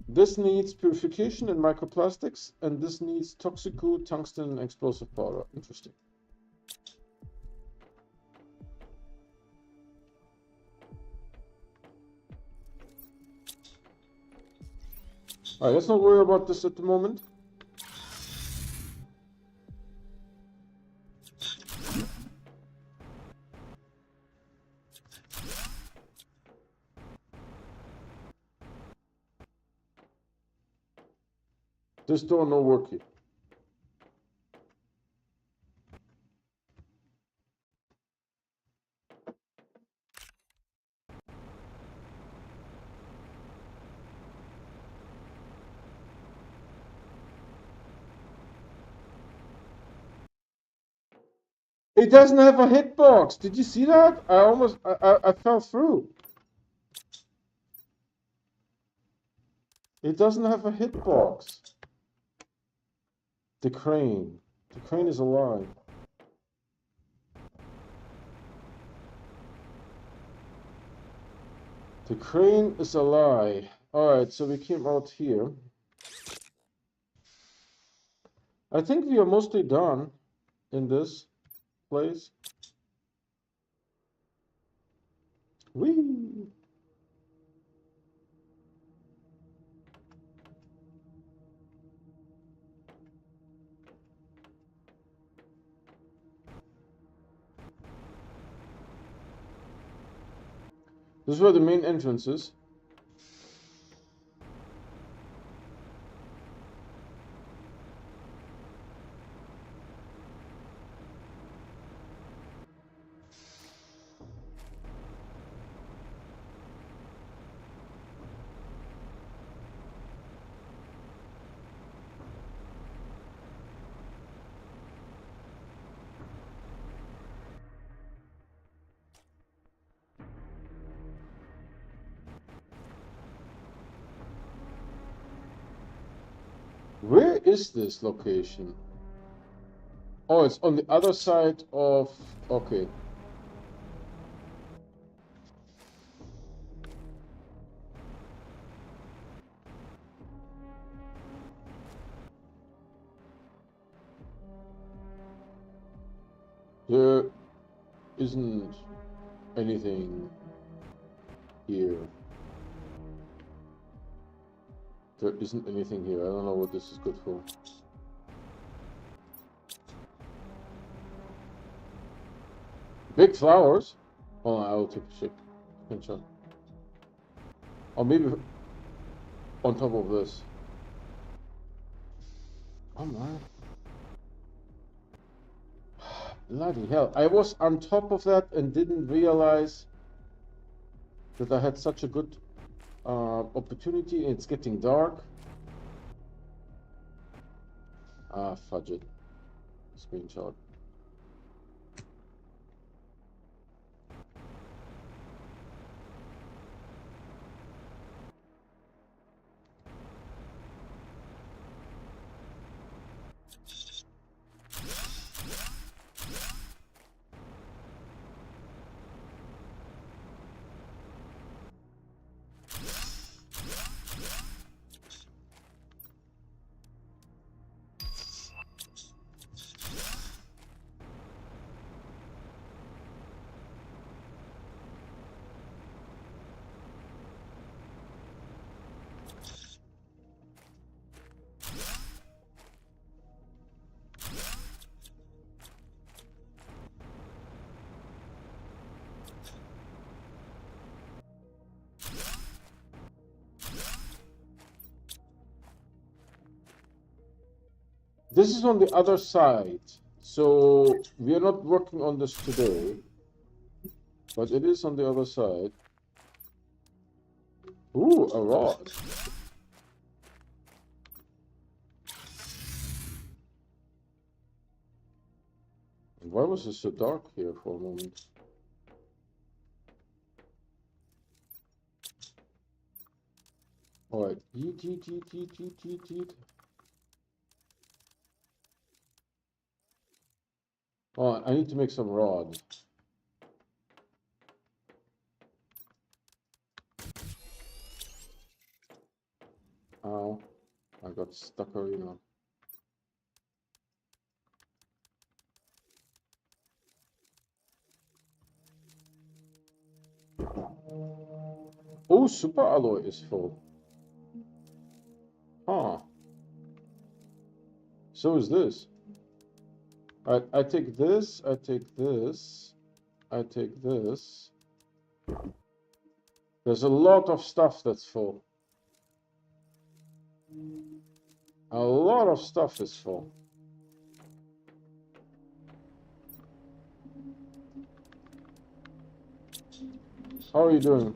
This needs purification and microplastics, and this needs Toxico, tungsten, and explosive powder. Interesting. Alright, let's not worry about this at the moment. This door no working. It doesn't have a hitbox. Did you see that? I fell through. It doesn't have a hitbox. The crane. The crane is alive. The crane is a lie. Alright, so we came out here. I think we are mostly done in this place. Whee! This is where the main entrance is. Where is this location? Oh, it's on the other side of... Okay. There isn't anything here. There isn't anything here. I don't know what this is good for. Big flowers? Oh, I will take a ship. Screenshot. Or maybe on top of this. Oh my. Bloody hell. I was on top of that and didn't realize that I had such a good opportunity. It's getting dark. Ah, fudge it. Screenshot. This is on the other side, so we are not working on this today, but it is on the other side. Ooh, a rod. Why was it so dark here for a moment? All right, eat. Oh, I need to make some rods. Ow, I got stuck arena. Oh, super alloy is full. Huh. So is this. I take this, I take this, I take this. There's a lot of stuff that's full. A lot of stuff is full. How are you doing?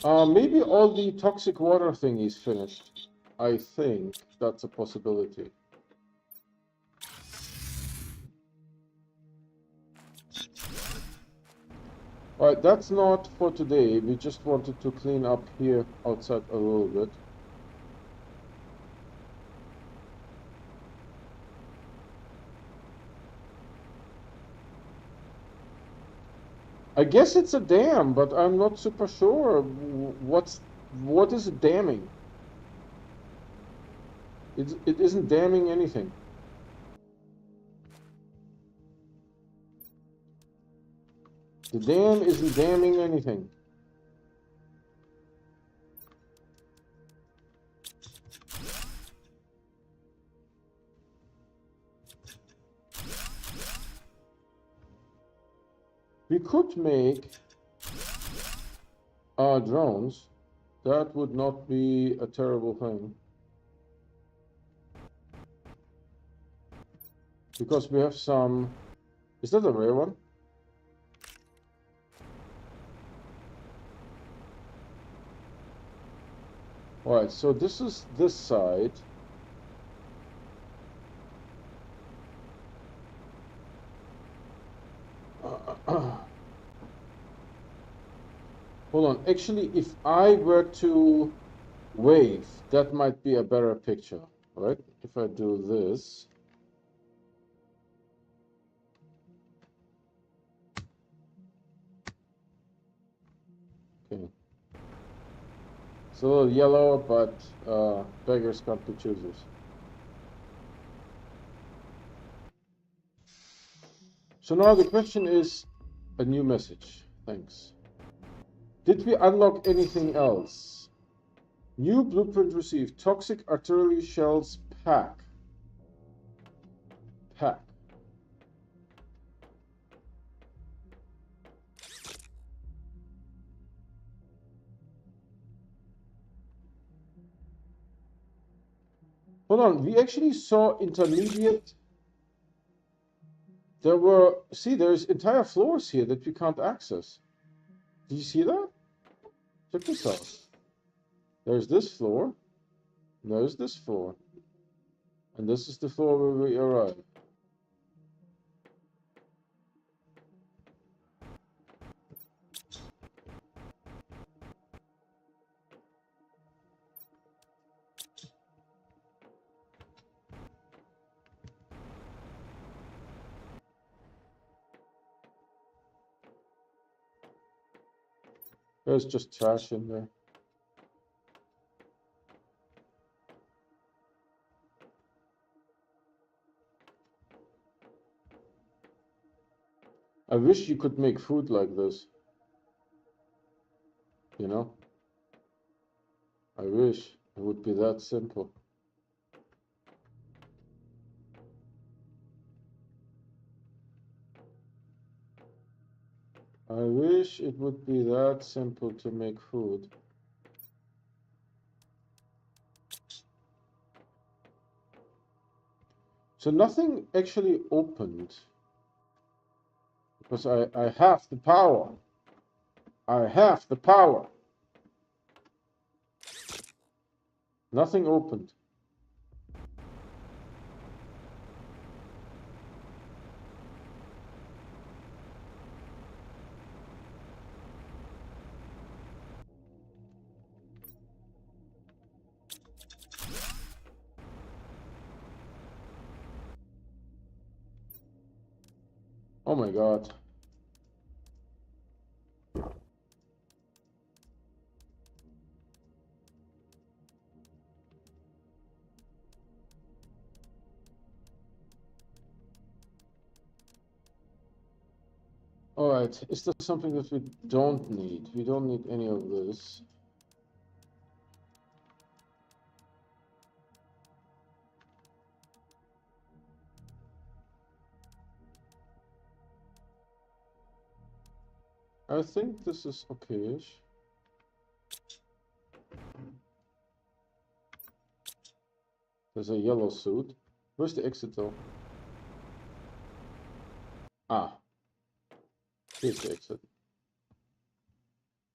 Maybe all the toxic water thing is finished. I think that's a possibility. Alright, that's not for today. We just wanted to clean up here outside a little bit. I guess it's a dam, but I'm not super sure what is it damming. It isn't damming anything. The dam isn't damming anything. We could make drones. That would not be a terrible thing. Because we have some... Is that a rare one? Alright, so this is this side. Hold on. Actually, if I were to wave, that might be a better picture, right? If I do this. Okay. It's a little yellow, but beggars can't be choosers. So now the question is a new message. Thanks. Did we unlock anything else? New blueprint received. Toxic artillery shells pack. Pack. Hold on. We actually saw intermediate. there's entire floors here that we can't access. Do you see that? Check this out. There's this floor. There's this floor. And this is the floor where we arrive. There's just trash in there. I wish you could make food like this. You know? I wish it would be that simple. I wish it would be that simple to make food. So nothing actually opened. Because I have the power. I have the power. Nothing opened. Oh my God. All right, is there something that we don't need? We don't need any of this. I think this is okay-ish. There's a yellow suit. Where's the exit though? Ah, here's the exit.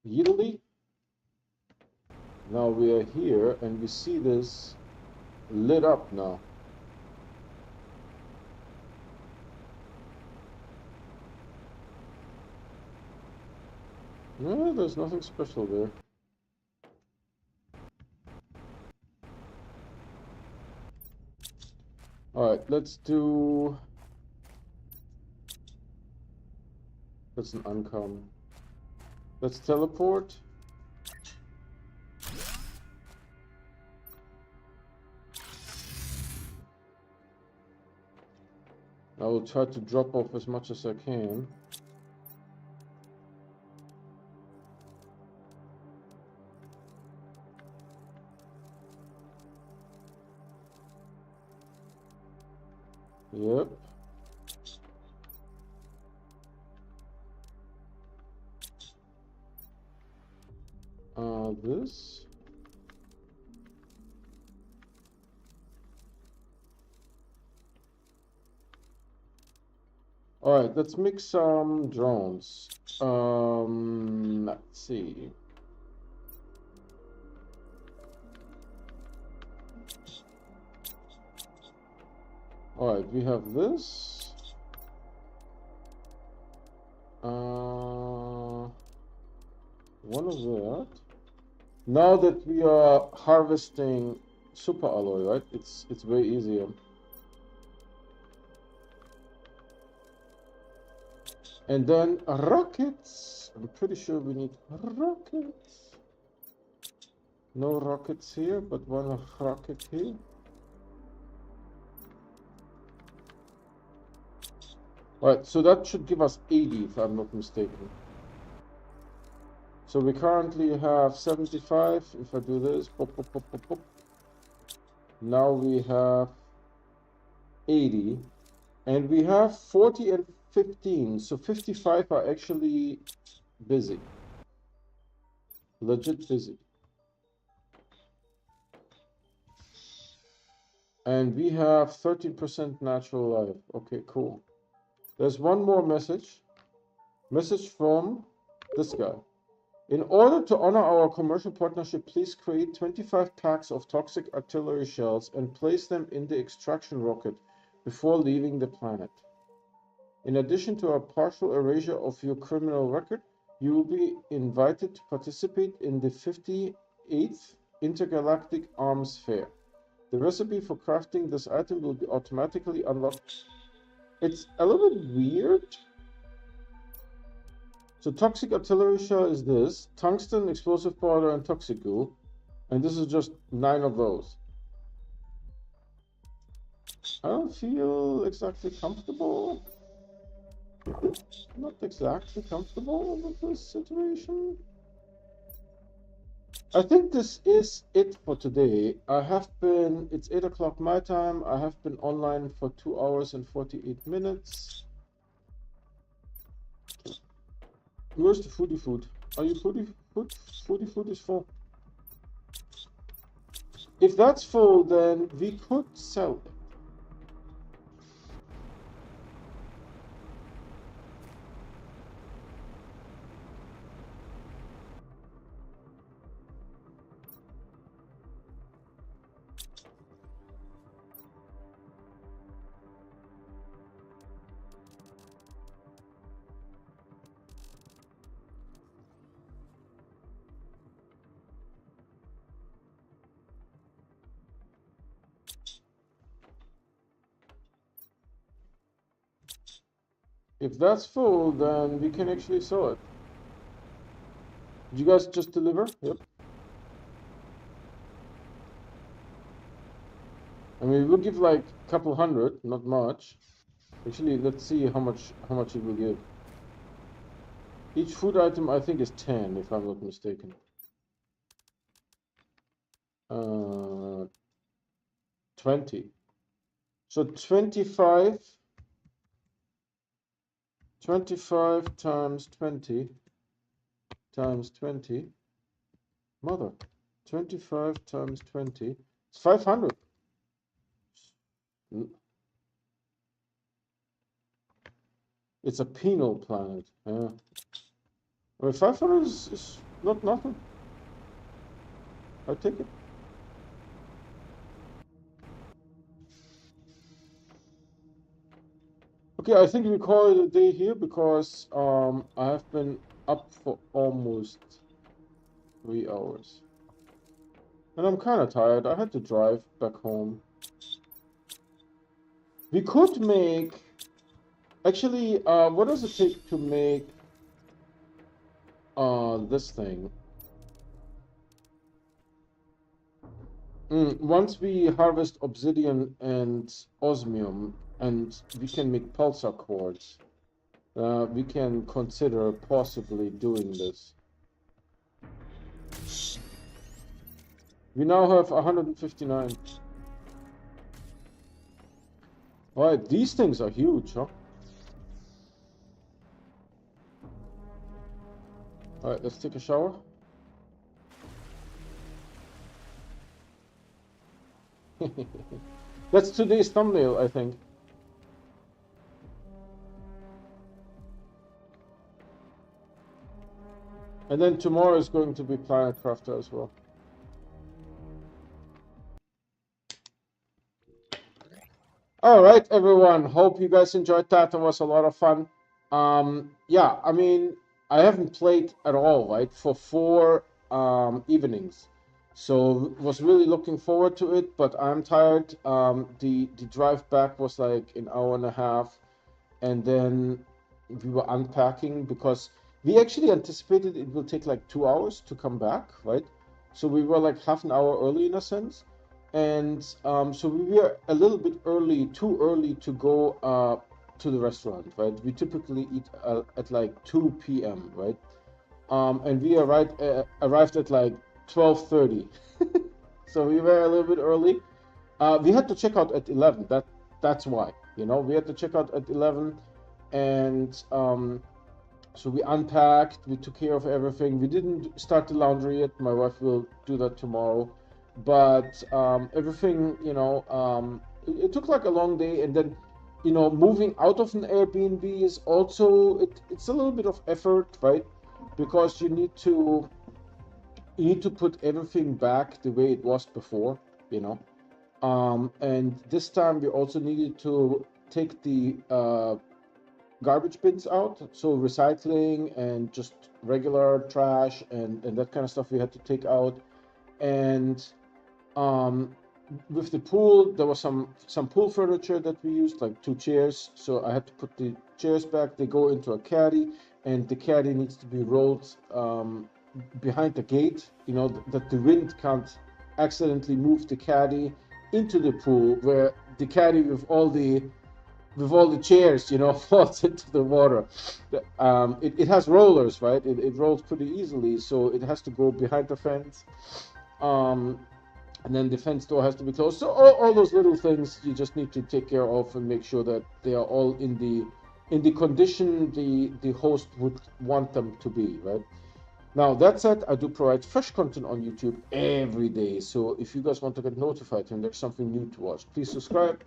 Yeedly. Now we are here and we see this lit up now. No, there's nothing special there. All right, let's do. That's an uncommon. Let's teleport. I will try to drop off as much as I can. Yep. This. All right, let's make some drones. Let's see. All right, we have this. One of that. Now that we are harvesting super alloy, right? It's way easier. And then rockets. I'm pretty sure we need rockets. No rockets here, but one rocket here. Right, so that should give us 80 if I'm not mistaken. So we currently have 75. If I do this, pop, pop, pop, pop, pop. Now we have 80. And we have 40 and 15. So 55 are actually busy. Legit busy. And we have 13% natural life. Okay, cool. There's one more message. Message from this guy. In order to honor our commercial partnership, please create 25 packs of toxic artillery shells and place them in the extraction rocket before leaving the planet. In addition to a partial erasure of your criminal record, you will be invited to participate in the 58th Intergalactic Arms Fair. The recipe for crafting this item will be automatically unlocked. It's a little bit weird. So toxic artillery shell is this, tungsten, explosive powder, and toxic goo. And this is just 9 of those. I don't feel exactly comfortable. Not exactly comfortable with this situation. I think this is it for today. It's 8 o'clock my time. I have been online for 2 hours and 48 minutes. Where's the foodie food? Are you foodie food? Foodie food is full. If that's full, then we could sell it. If that's full, then we can actually sell it. Did you guys just deliver? Yep. I mean, we'll give like a couple hundred, not much. Actually, let's see how much it will give. Each food item, I think, is 10, if I'm not mistaken. 20. So 25 times 20 times 20. Mother. 25 times 20. It's 500. It's a penal planet. Yeah. I mean, 500 is not nothing. I take it. Okay, I think we call it a day here because I have been up for almost 3 hours. And I'm kind of tired. I had to drive back home. We could make... Actually, what does it take to make this thing? Once we harvest obsidian and osmium, and we can make pulsar quartz, we can consider possibly doing this. We now have 159. Alright, these things are huge, huh? Alright, let's take a shower. That's today's thumbnail, I think. And then tomorrow is going to be Planet Crafter as well. Alright, everyone. Hope you guys enjoyed that. It was a lot of fun. Yeah, I mean, I haven't played at all, right, for 4 evenings. So was really looking forward to it, but I'm tired. The drive back was like an hour and a half, and then we were unpacking because we actually anticipated it will take like 2 hours to come back, right? So we were like half an hour early in a sense, and so we were a little bit early, too early to go to the restaurant, right? We typically eat at like 2 p.m., right? And we arrived at like 12:30. So we were a little bit early. We had to check out at 11. That's why, you know, we had to check out at 11, and so we unpacked, we took care of everything. We didn't start the laundry yet. My wife will do that tomorrow, but everything, you know, it took like a long day, and then you know, moving out of an Airbnb is also it's a little bit of effort, right? Because you need to put everything back the way it was before, you know. And this time we also needed to take the garbage bins out, so recycling and just regular trash and that kind of stuff we had to take out. And um, with the pool, there was some pool furniture that we used, like 2 chairs. So I had to put the chairs back. They go into a caddy, and the caddy needs to be rolled behind the gate. You know that the wind can't accidentally move the caddy into the pool, where the caddy with all the chairs, you know, falls into the water. It has rollers, right? It rolls pretty easily, so it has to go behind the fence. Um, and then the fence door has to be closed. So all those little things you just need to take care of and make sure that they are all in the condition the host would want them to be, right? Now that said, I do provide fresh content on YouTube every day. So if you guys want to get notified when there's something new to watch, please subscribe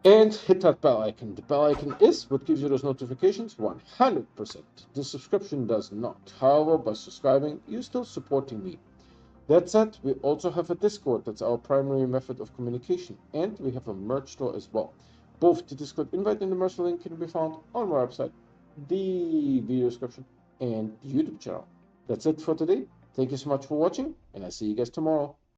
and hit that bell icon. The bell icon is what gives you those notifications 100%. The subscription does not. However, by subscribing, you're still supporting me. That said, we also have a Discord. That's our primary method of communication. And we have a merch store as well. Both the Discord invite and the merch link can be found on our website, the video description, and YouTube channel. That's it for today. Thank you so much for watching, and I'll see you guys tomorrow.